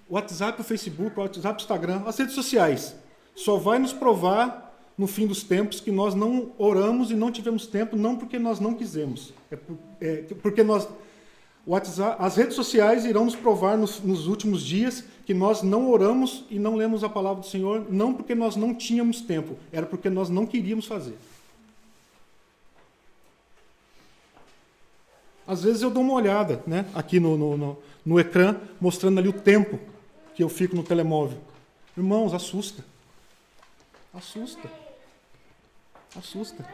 o Facebook, o WhatsApp, o Instagram, as redes sociais, só vai nos provar no fim dos tempos que nós não oramos e não tivemos tempo, não porque nós não quisemos. Porque as redes sociais irão nos provar nos últimos dias que nós não oramos e não lemos a palavra do Senhor, não porque nós não tínhamos tempo, era porque nós não queríamos fazer. Às vezes eu dou uma olhada, né, aqui no ecrã, mostrando ali o tempo que eu fico no telemóvel. Irmãos, assusta. Assusta. Assusta.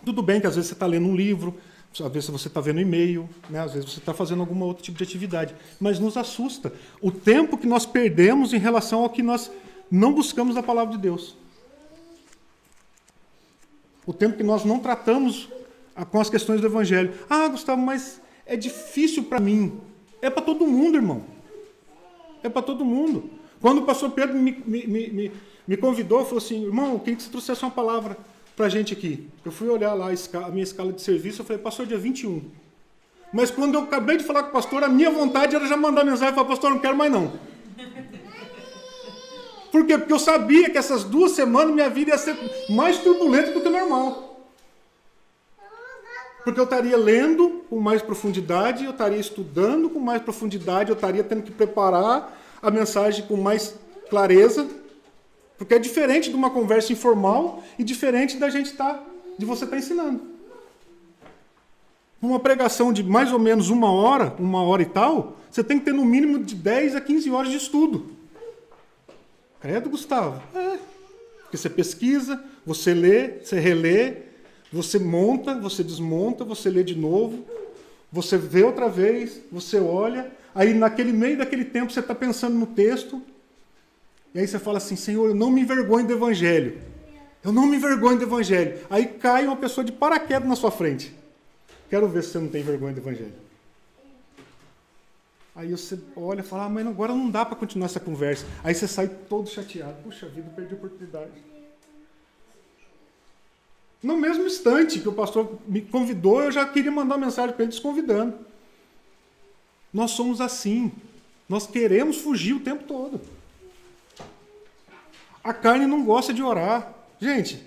Tudo bem que às vezes você está lendo um livro, às vezes você está vendo e-mail, né, às vezes você está fazendo algum outro tipo de atividade, mas nos assusta o tempo que nós perdemos em relação ao que nós não buscamos da palavra de Deus. O tempo que nós não tratamos com as questões do Evangelho. Ah, Gustavo, mas é difícil para mim. É para todo mundo, irmão. É para todo mundo. Quando o pastor Pedro me convidou, falou assim, irmão, eu queria que você trouxesse uma palavra para a gente aqui. Eu fui olhar lá a minha escala de serviço, eu falei, pastor, dia 21. Mas quando eu acabei de falar com o pastor, a minha vontade era já mandar mensagem e falar, pastor, não quero mais não. Por quê? Porque eu sabia que essas 2 semanas minha vida ia ser mais turbulenta do que o normal. Porque eu estaria lendo com mais profundidade, eu estaria estudando com mais profundidade, eu estaria tendo que preparar a mensagem com mais clareza, porque é diferente de uma conversa informal e diferente da gente de você estar ensinando. Uma pregação de mais ou menos 1 hora e tal, você tem que ter no mínimo de 10 a 15 horas de estudo. Credo, Gustavo? Porque você pesquisa, você lê, você relê, você monta, você desmonta, você lê de novo, você vê outra vez, você olha, aí naquele meio daquele tempo você está pensando no texto, e aí você fala assim, Senhor, eu não me envergonho do Evangelho. Eu não me envergonho do Evangelho. Aí cai uma pessoa de paraquedas na sua frente. Quero ver se você não tem vergonha do Evangelho. Aí você olha e fala, mas agora não dá para continuar essa conversa. Aí você sai todo chateado. Puxa vida, perdi a oportunidade. No mesmo instante que o pastor me convidou, eu já queria mandar uma mensagem para ele desconvidando. Nós somos assim. Nós queremos fugir o tempo todo. A carne não gosta de orar. Gente,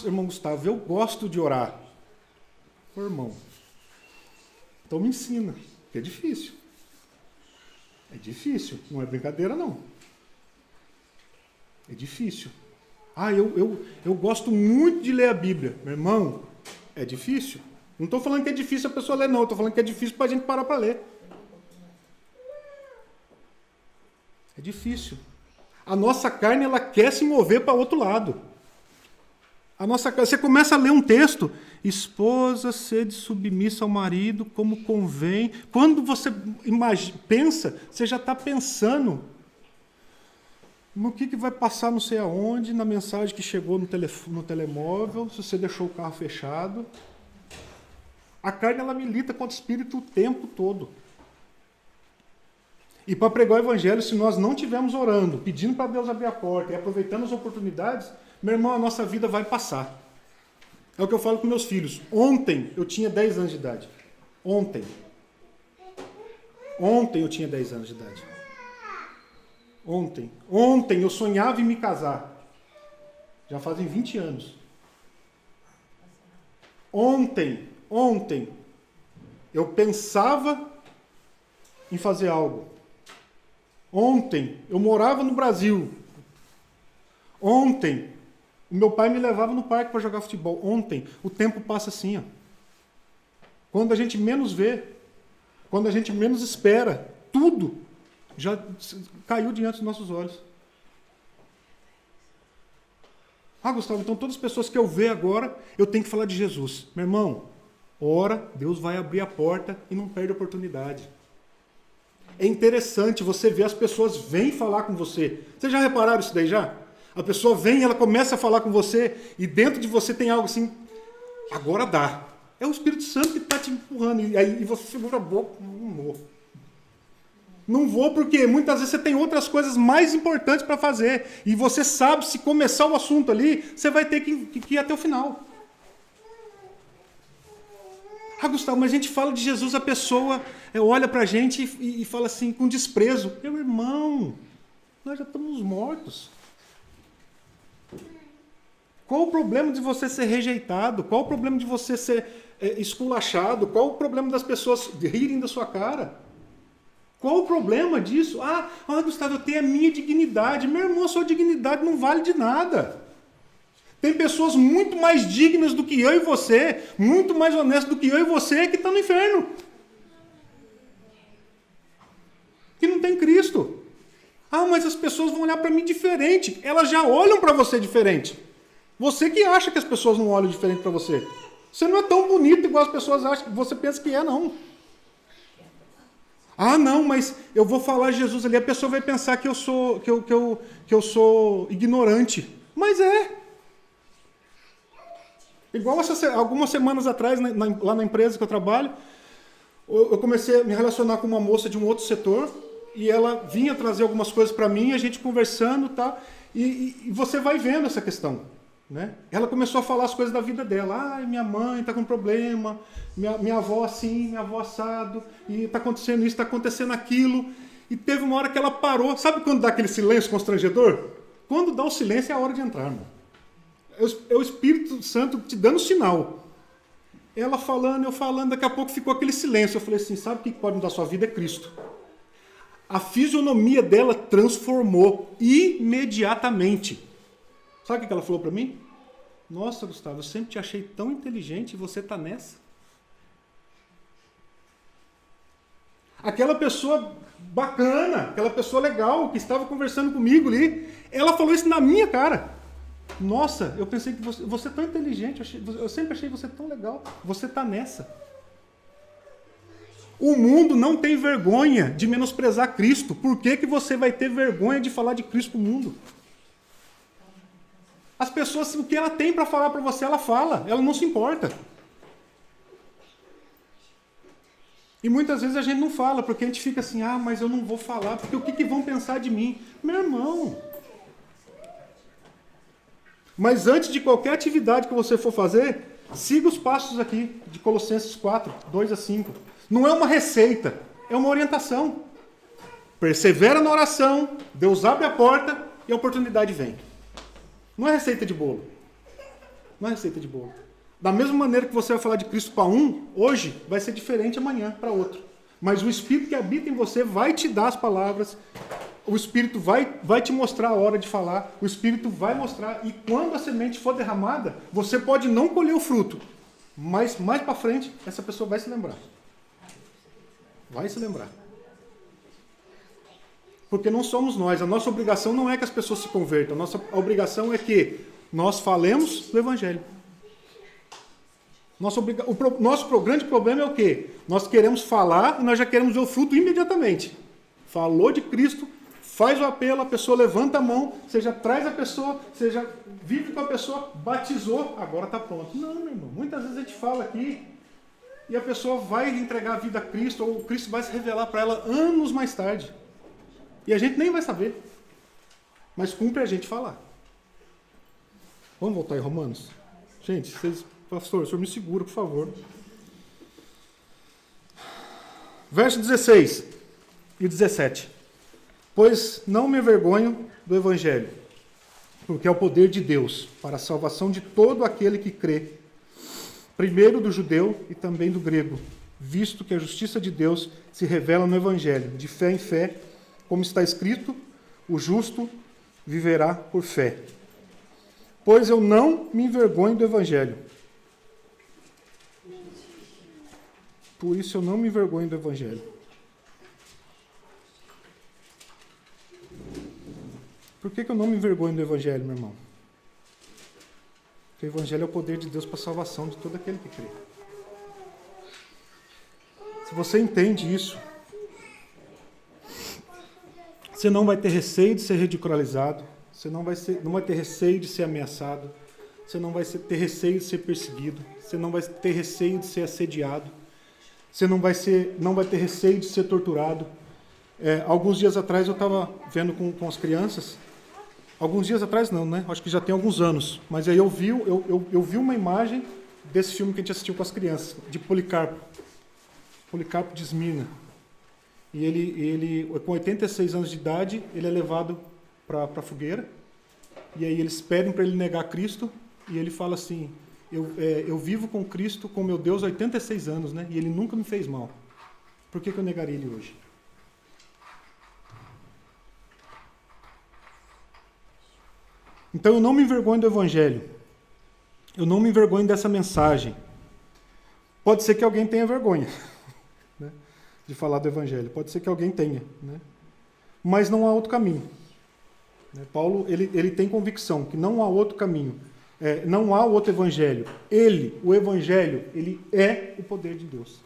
irmão Gustavo, eu gosto de orar. Ô, irmão, então me ensina, porque é difícil. É difícil, não é brincadeira não. É difícil. Eu gosto muito de ler a Bíblia. Meu irmão, é difícil. Não estou falando que é difícil a pessoa ler, não. Estou falando que é difícil para a gente parar para ler. É difícil. A nossa carne, ela quer se mover para outro lado. Você começa a ler um texto, esposa, sede submissa ao marido, como convém. Quando você pensa, você já está pensando no que vai passar não sei aonde, na mensagem que chegou no telemóvel, se você deixou o carro fechado. A carne, ela milita contra o espírito o tempo todo. E para pregar o Evangelho, se nós não estivermos orando, pedindo para Deus abrir a porta e aproveitando as oportunidades, meu irmão, a nossa vida vai passar. É o que eu falo com meus filhos. Ontem eu tinha 10 anos de idade. Ontem eu tinha 10 anos de idade. Ontem eu sonhava em me casar. Já fazem 20 anos. Ontem eu pensava em fazer algo. Ontem eu morava no Brasil. Ontem o meu pai me levava no parque para jogar futebol. Ontem o tempo passa assim, ó. Quando a gente menos vê, quando a gente menos espera, tudo já caiu diante dos nossos olhos. Gustavo, então todas as pessoas que eu ver agora, eu tenho que falar de Jesus. Meu irmão, ora, Deus vai abrir a porta e não perde a oportunidade. é interessante você ver as pessoas vêm falar com você. Vocês já repararam isso daí já? A pessoa vem, ela começa a falar com você e dentro de você tem algo assim, agora dá. É o Espírito Santo que está te empurrando e aí você segura a boca, não vou. Não vou porque muitas vezes você tem outras coisas mais importantes para fazer e você sabe se começar o assunto ali, você vai ter que ir até o final. Ah, Gustavo, mas a gente fala de Jesus, a pessoa olha para a gente e fala assim, com desprezo. Meu irmão, nós já estamos mortos. Qual o problema de você ser rejeitado? Qual o problema de você ser esculachado? Qual o problema das pessoas rirem da sua cara? Qual o problema disso? Ah, Gustavo, eu tenho a minha dignidade. Meu irmão, a sua dignidade não vale de nada. Tem pessoas muito mais dignas do que eu e você, muito mais honestas do que eu e você, que estão no inferno. Que não tem Cristo. Ah, mas as pessoas vão olhar para mim diferente. Elas já olham para você diferente. Você que acha que as pessoas não olham diferente para você. Você não é tão bonito igual as pessoas acham, você pensa que é, não. Ah, não, mas eu vou falar Jesus ali, a pessoa vai pensar que eu sou ignorante. Mas é. Igual algumas semanas atrás, lá na empresa que eu trabalho, eu comecei a me relacionar com uma moça de um outro setor, e ela vinha trazer algumas coisas para mim, a gente conversando, tá, e você vai vendo essa questão. Né? Ela começou a falar as coisas da vida dela. Ah, minha mãe está com problema, minha avó assim, minha avó assado, e está acontecendo isso, está acontecendo aquilo. E teve uma hora que ela parou. Sabe quando dá aquele silêncio constrangedor? Quando dá o silêncio é a hora de entrar, irmão. É o Espírito Santo te dando sinal. Ela falando, eu falando, daqui a pouco ficou aquele silêncio. Eu falei assim, sabe o que pode mudar a sua vida? É Cristo. A fisionomia dela transformou imediatamente. Sabe o que ela falou para mim? Nossa, Gustavo, eu sempre te achei tão inteligente e você está nessa. Aquela pessoa bacana, aquela pessoa legal que estava conversando comigo ali, ela falou isso na minha cara. Nossa, eu pensei que você é tão inteligente, eu sempre achei você tão legal, você está nessa. O mundo não tem vergonha de menosprezar Cristo. Por que você vai ter vergonha de falar de Cristo para o mundo? As pessoas, o que ela tem para falar para você, ela fala. Ela não se importa. E muitas vezes a gente não fala, porque a gente fica assim, ah, mas eu não vou falar, porque o que vão pensar de mim? Meu irmão. Mas antes de qualquer atividade que você for fazer, siga os passos aqui, de Colossenses 4, 2 a 5. Não é uma receita, é uma orientação. Persevera na oração, Deus abre a porta e a oportunidade vem. Não é receita de bolo. Não é receita de bolo. Da mesma maneira que você vai falar de Cristo para um, hoje vai ser diferente amanhã para outro. Mas o Espírito que habita em você vai te dar as palavras, o Espírito vai te mostrar a hora de falar, o Espírito vai mostrar, e quando a semente for derramada, você pode não colher o fruto, mas mais para frente, essa pessoa vai se lembrar. Vai se lembrar. Porque não somos nós. A nossa obrigação não é que as pessoas se convertam. A nossa obrigação é que nós falemos do Evangelho. Nosso grande problema é o quê? Nós queremos falar e nós já queremos ver o fruto imediatamente. Falou de Cristo, faz o apelo, a pessoa levanta a mão, você já traz a pessoa, você já vive com a pessoa, batizou, agora está pronto. Não, meu irmão. Muitas vezes a gente fala aqui e a pessoa vai entregar a vida a Cristo, ou Cristo vai se revelar para ela anos mais tarde. E a gente nem vai saber. Mas cumpre a gente falar. Vamos voltar em Romanos? Gente, pastor, o senhor me segura, por favor. Verso 16 e 17. Pois não me envergonho do Evangelho, porque é o poder de Deus para a salvação de todo aquele que crê, primeiro do judeu e também do grego, visto que a justiça de Deus se revela no Evangelho, de fé em fé, como está escrito, o justo viverá por fé. Pois eu não me envergonho do Evangelho. Por isso eu não me envergonho do Evangelho. Por que eu não me envergonho do Evangelho, meu irmão? Porque o Evangelho é o poder de Deus para a salvação de todo aquele que crê. Se você entende isso, Você não vai ter receio de ser ridicularizado. Você não vai ter receio de ser ameaçado. Você não vai ter receio de ser perseguido. Você não vai ter receio de ser assediado. Você não vai ter receio de ser torturado. Alguns dias atrás eu estava vendo com as crianças. Alguns dias atrás não, né? Acho que já tem alguns anos. Mas aí eu vi uma imagem desse filme que a gente assistiu com as crianças, de Policarpo. Policarpo de Esmirna. E ele, com 86 anos de idade, ele é levado para a fogueira. E aí eles pedem para ele negar Cristo. E ele fala assim, eu vivo com Cristo, com meu Deus, há 86 anos, né? E ele nunca me fez mal. Por que eu negaria ele hoje? Então eu não me envergonho do Evangelho. Eu não me envergonho dessa mensagem. Pode ser que alguém tenha vergonha, né, de falar do Evangelho. Pode ser que alguém tenha. Né? Mas não há outro caminho. Paulo ele tem convicção que não há outro caminho. Não há outro Evangelho. O Evangelho, ele é o poder de Deus.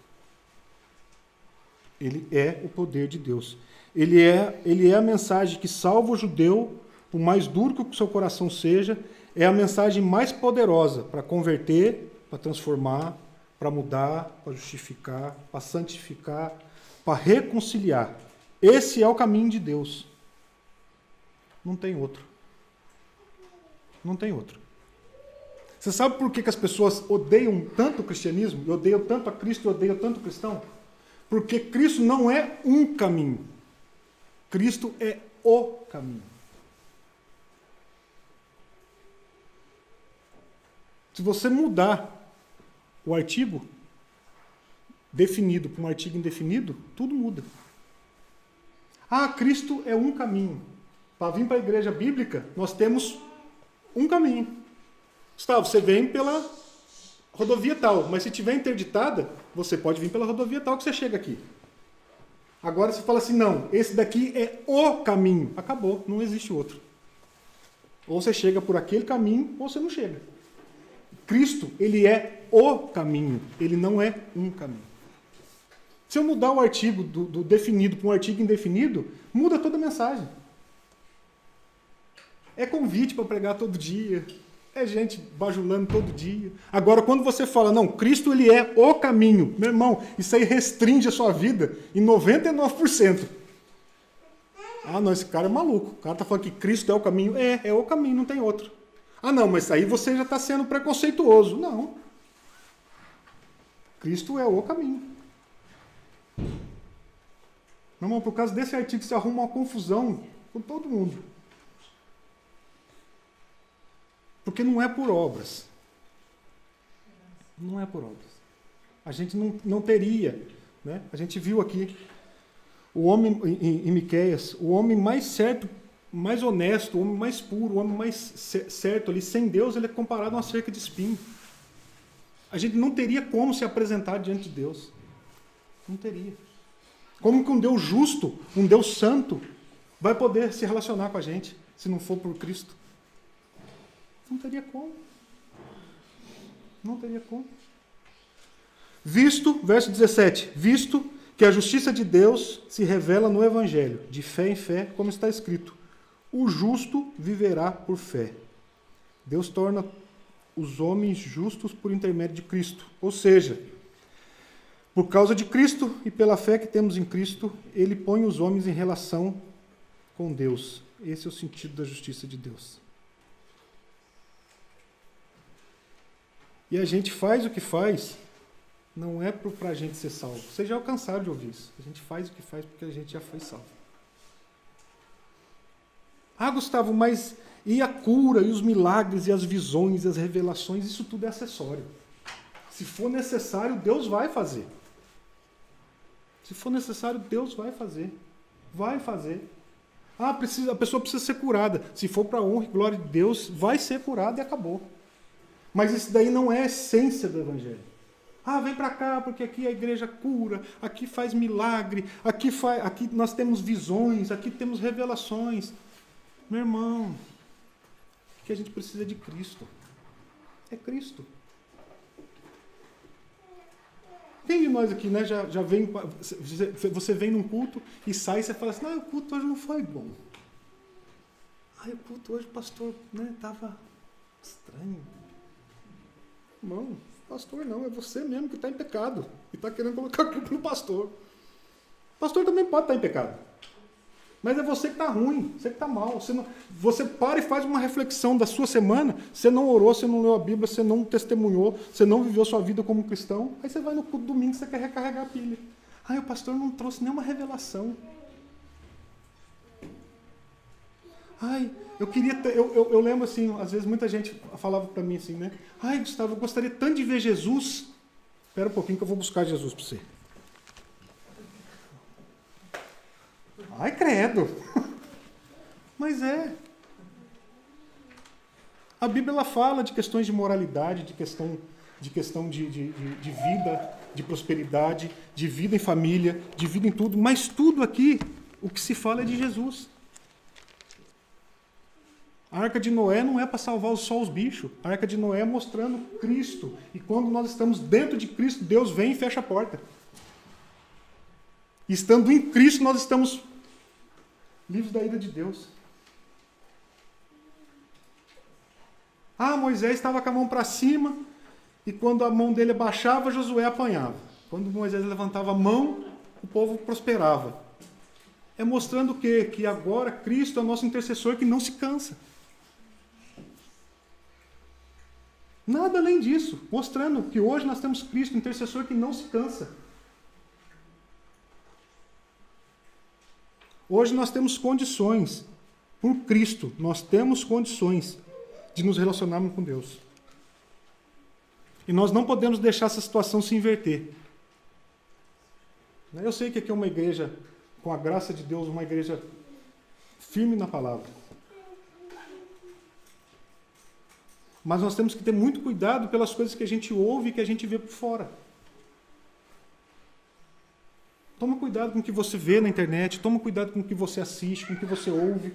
Ele é o poder de Deus. Ele é a mensagem que salva o judeu, por mais duro que o seu coração seja, é a mensagem mais poderosa para converter, para transformar, para mudar, para justificar, para santificar, para reconciliar. Esse é o caminho de Deus. Não tem outro. Não tem outro. Você sabe por que as pessoas odeiam tanto o cristianismo, e odeiam tanto a Cristo, e odeiam tanto o cristão? Porque Cristo não é um caminho. Cristo é o caminho. Se você mudar o artigo definido para um artigo indefinido, tudo muda. Cristo é um caminho. Para vir para a igreja bíblica, nós temos um caminho. Gustavo, você vem pela rodovia tal, mas se tiver interditada, você pode vir pela rodovia tal que você chega aqui. Agora você fala assim, não, esse daqui é o caminho. Acabou, não existe outro. Ou você chega por aquele caminho, ou você não chega. Cristo, ele é o caminho, ele não é um caminho. Se eu mudar o artigo do definido para um artigo indefinido, muda toda a mensagem. É convite para pregar todo dia, é gente bajulando todo dia. Agora, quando você fala, não, Cristo ele é o caminho, meu irmão, isso aí restringe a sua vida em 99%. Não, esse cara é maluco. O cara está falando que Cristo é o caminho. É o caminho, não tem outro. Não, mas aí você já está sendo preconceituoso. Não. Cristo é o caminho. Meu irmão, por causa desse artigo você arruma uma confusão com todo mundo. Porque não é por obras. Não é por obras. A gente não teria, né? A gente viu aqui o homem em Miqueias, o homem mais certo, mais honesto, o homem mais puro, o homem mais certo ali, sem Deus, ele é comparado a uma cerca de espinho. A gente não teria como se apresentar diante de Deus. Não teria. Como que um Deus justo, um Deus santo, vai poder se relacionar com a gente, se não for por Cristo? Não teria como. Não teria como. Visto, verso 17, visto que a justiça de Deus se revela no Evangelho, de fé em fé, como está escrito, o justo viverá por fé. Deus torna os homens justos por intermédio de Cristo. Ou seja, por causa de Cristo e pela fé que temos em Cristo, ele põe os homens em relação com Deus. Esse é o sentido da justiça de Deus. E a gente faz o que faz, não é para a gente ser salvo. Vocês já alcançaram de ouvir isso. A gente faz o que faz porque a gente já foi salvo. Gustavo, mas e a cura, e os milagres, e as visões, e as revelações, isso tudo é acessório. Se for necessário, Deus vai fazer. Se for necessário, Deus vai fazer. Vai fazer. A pessoa precisa ser curada. Se for para a honra e glória de Deus, vai ser curada e acabou. Mas isso daí não é a essência do Evangelho. Vem para cá, porque aqui a igreja cura, aqui faz milagre, aqui nós temos visões, aqui temos revelações. Meu irmão, que a gente precisa de Cristo. É Cristo. Quem de nós aqui, né, já vem, você vem num culto e sai e você fala assim, não, o culto hoje não foi bom. O culto hoje, o pastor, né, estava estranho. Irmão, pastor não, é você mesmo que está em pecado e está querendo colocar a culpa no pastor. O pastor também pode estar em pecado. Mas é você que está ruim, você que está mal. Você para e faz uma reflexão da sua semana, você não orou, você não leu a Bíblia, você não testemunhou, você não viveu sua vida como cristão, aí você vai no culto domingo e você quer recarregar a pilha. O pastor não trouxe nenhuma revelação. Eu lembro assim, às vezes muita gente falava para mim assim, né? Gustavo, eu gostaria tanto de ver Jesus. Espera um pouquinho que eu vou buscar Jesus para você. Credo! Mas é. A Bíblia ela fala de questões de moralidade, de questão de vida, de prosperidade, de vida em família, de vida em tudo, mas tudo aqui, o que se fala é de Jesus. A Arca de Noé não é para salvar só os bichos. A Arca de Noé é mostrando Cristo. E quando nós estamos dentro de Cristo, Deus vem e fecha a porta. E estando em Cristo, nós estamos livres da ira de Deus. Moisés estava com a mão para cima, e quando a mão dele abaixava, Josué apanhava. Quando Moisés levantava a mão, o povo prosperava. É mostrando o quê? Que agora Cristo é o nosso intercessor que não se cansa. Nada além disso. Mostrando que hoje nós temos Cristo, intercessor que não se cansa. Hoje nós temos condições, por Cristo, nós temos condições de nos relacionarmos com Deus. E nós não podemos deixar essa situação se inverter. Eu sei que aqui é uma igreja, com a graça de Deus, uma igreja firme na palavra. Mas nós temos que ter muito cuidado pelas coisas que a gente ouve e que a gente vê por fora. Toma cuidado com o que você vê na internet, toma cuidado com o que você assiste, com o que você ouve.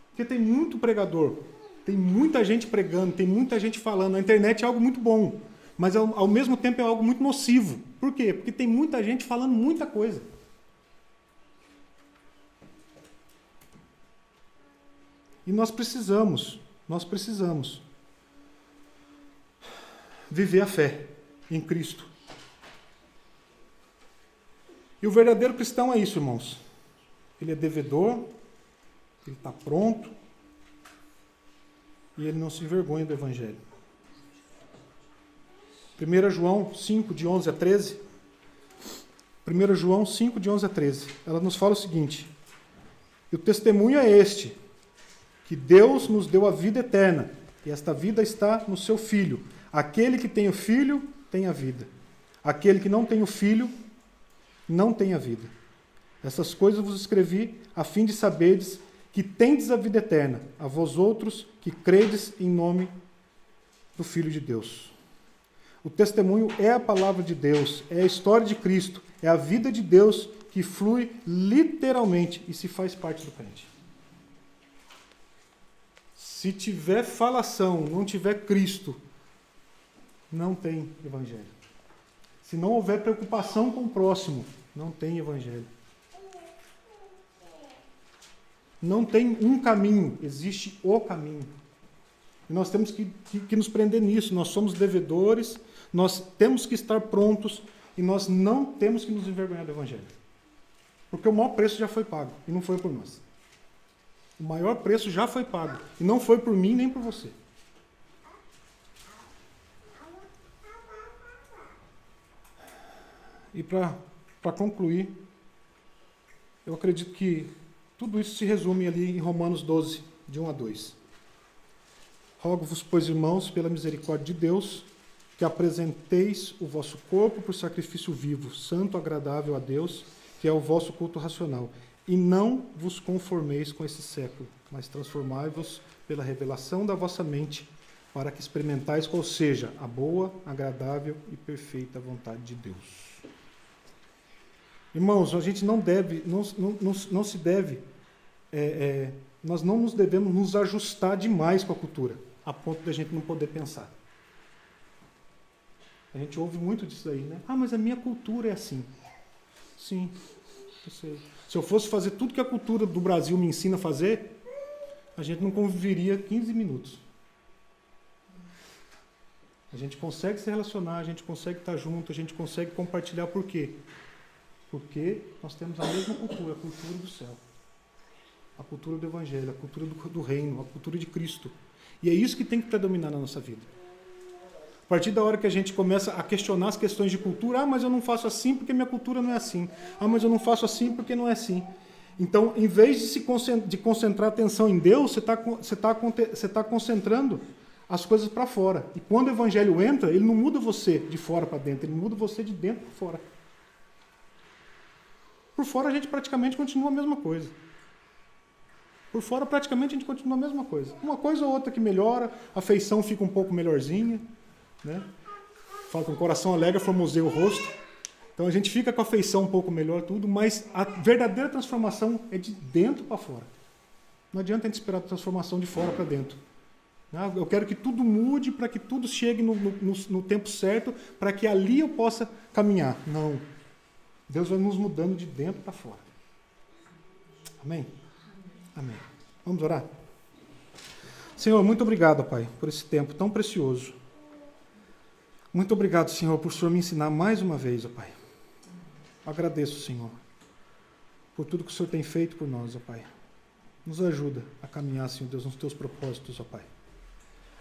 Porque tem muito pregador, tem muita gente pregando, tem muita gente falando. A internet é algo muito bom, mas ao mesmo tempo é algo muito nocivo. Por quê? Porque tem muita gente falando muita coisa. E nós precisamos viver a fé em Cristo. E o verdadeiro cristão é isso, irmãos. Ele é devedor, ele está pronto, e ele não se envergonha do Evangelho. 1 João 5, de 11 a 13. 1 João 5, de 11 a 13. Ela nos fala o seguinte: e o testemunho é este, que Deus nos deu a vida eterna, e esta vida está no seu Filho. Aquele que tem o Filho tem a vida. Aquele que não tem o Filho não tem a vida. Essas coisas vos escrevi a fim de saberdes que tendes a vida eterna, a vós outros que credes em nome do Filho de Deus. O testemunho é a palavra de Deus, é a história de Cristo, é a vida de Deus que flui literalmente e se faz parte do crente. Se tiver falação, não tiver Cristo, não tem Evangelho. Se não houver preocupação com o próximo, não tem Evangelho. Não tem um caminho, existe o caminho. E nós temos que nos prender nisso. Nós somos devedores, nós temos que estar prontos e nós não temos que nos envergonhar do Evangelho. Porque o maior preço já foi pago e não foi por nós. O maior preço já foi pago e não foi por mim nem por você. E para concluir, eu acredito que tudo isso se resume ali em Romanos 12, de 1 a 2. Rogo-vos, pois, irmãos, pela misericórdia de Deus, que apresenteis o vosso corpo por sacrifício vivo, santo, agradável a Deus, que é o vosso culto racional. E não vos conformeis com esse século, mas transformai-vos pela revelação da vossa mente, para que experimentais qual seja a boa, agradável e perfeita vontade de Deus. Irmãos, a gente não deve, nós não nos devemos nos ajustar demais com a cultura, a ponto de a gente não poder pensar. A gente ouve muito disso aí, né? Ah, mas a minha cultura é assim. Sim, eu sei. Se eu fosse fazer tudo que a cultura do Brasil me ensina a fazer, a gente não conviveria 15 minutos. A gente consegue se relacionar, a gente consegue estar junto, a gente consegue compartilhar. Por quê? Porque nós temos a mesma cultura, a cultura do céu. A cultura do Evangelho, a cultura do reino, a cultura de Cristo. E é isso que tem que predominar na nossa vida. A partir da hora que a gente começa a questionar as questões de cultura, ah, mas eu não faço assim porque minha cultura não é assim. Ah, mas eu não faço assim porque não é assim. Então, em vez de concentrar a atenção em Deus, você está concentrando as coisas para fora. E quando o Evangelho entra, ele não muda você de fora para dentro, ele muda você de dentro para fora. Por fora a gente praticamente continua a mesma coisa. Por fora praticamente a gente continua a mesma coisa. Uma coisa ou outra que melhora, a feição fica um pouco melhorzinha, né? Fala que o coração alegre formoseia o rosto. Então a gente fica com a feição um pouco melhor, tudo, mas a verdadeira transformação é de dentro para fora. Não adianta a gente esperar a transformação de fora para dentro. Eu quero que tudo mude para que tudo chegue no tempo certo, para que ali eu possa caminhar. Não. Deus vai nos mudando de dentro para fora. Amém? Amém. Vamos orar? Senhor, muito obrigado, Pai, por esse tempo tão precioso. Muito obrigado, Senhor, por o Senhor me ensinar mais uma vez, ó Pai. Agradeço, Senhor, por tudo que o Senhor tem feito por nós, ó Pai. Nos ajuda a caminhar, Senhor Deus, nos teus propósitos, ó Pai.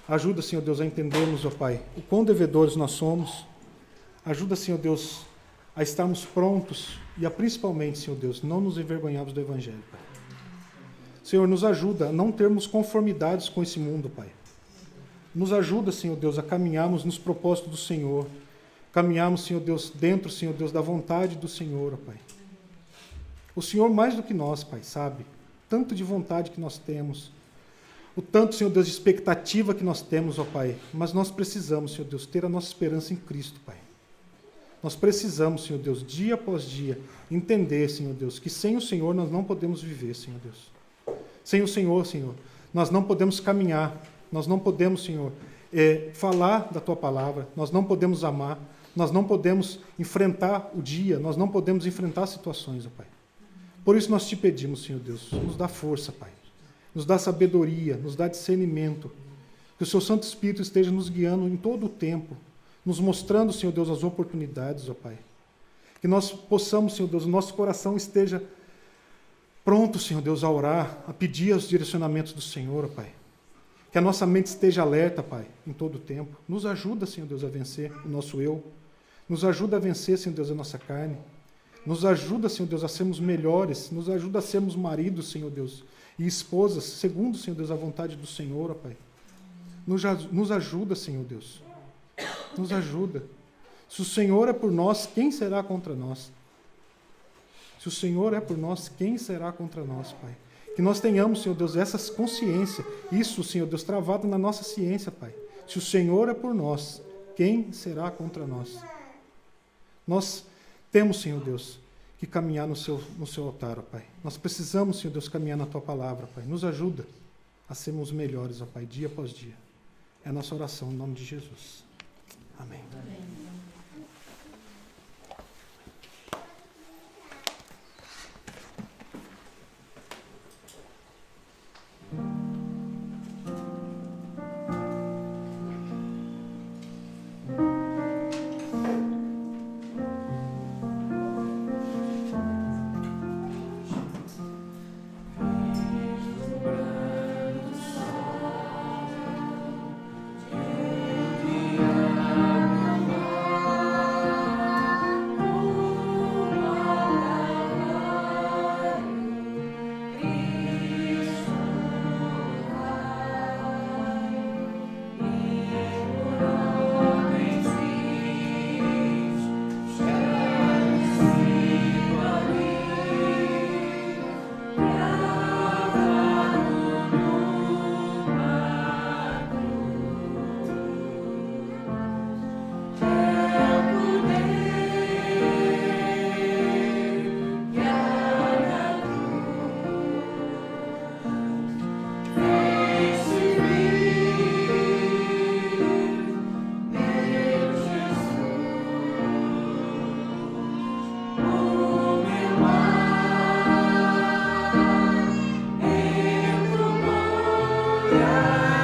Ajuda, Senhor Deus, a entendermos, ó Pai, o quão devedores nós somos. Ajuda, Senhor Deus, a estarmos prontos e a principalmente, Senhor Deus, não nos envergonharmos do Evangelho, Pai. Senhor, nos ajuda a não termos conformidades com esse mundo, Pai. Nos ajuda, Senhor Deus, a caminharmos nos propósitos do Senhor. Caminharmos, Senhor Deus, dentro, Senhor Deus, da vontade do Senhor, ó Pai. O Senhor, mais do que nós, Pai, sabe? Tanto de vontade que nós temos. O tanto, Senhor Deus, de expectativa que nós temos, ó Pai. Mas nós precisamos, Senhor Deus, ter a nossa esperança em Cristo, Pai. Nós precisamos, Senhor Deus, dia após dia, entender, Senhor Deus, que sem o Senhor nós não podemos viver, Senhor Deus. Sem o Senhor, Senhor, nós não podemos caminhar, nós não podemos, Senhor, falar da Tua palavra, nós não podemos amar, nós não podemos enfrentar o dia, nós não podemos enfrentar situações, ó Pai. Por isso nós te pedimos, Senhor Deus, nos dá força, Pai, nos dá sabedoria, nos dá discernimento, que o Seu Santo Espírito esteja nos guiando em todo o tempo, nos mostrando, Senhor Deus, as oportunidades, ó Pai. Que nós possamos, Senhor Deus, o nosso coração esteja pronto, Senhor Deus, a orar, a pedir os direcionamentos do Senhor, ó Pai. Que a nossa mente esteja alerta, Pai, em todo o tempo. Nos ajuda, Senhor Deus, a vencer o nosso eu. Nos ajuda a vencer, Senhor Deus, a nossa carne. Nos ajuda, Senhor Deus, a sermos melhores. Nos ajuda a sermos maridos, Senhor Deus, e esposas, segundo, Senhor Deus, a vontade do Senhor, ó Pai. Nos ajuda, Senhor Deus. Nos ajuda. Se o Senhor é por nós, quem será contra nós? Se o Senhor é por nós, quem será contra nós, Pai? Que nós tenhamos, Senhor Deus, essa consciência, isso, Senhor Deus, travado na nossa ciência, Pai. Se o Senhor é por nós, quem será contra nós? Nós temos, Senhor Deus, que caminhar no seu altar, ó Pai. Nós precisamos, Senhor Deus, caminhar na Tua palavra, Pai. Nos ajuda a sermos melhores, ó Pai, dia após dia. É a nossa oração, em nome de Jesus. Amém. Amém. Aleluia.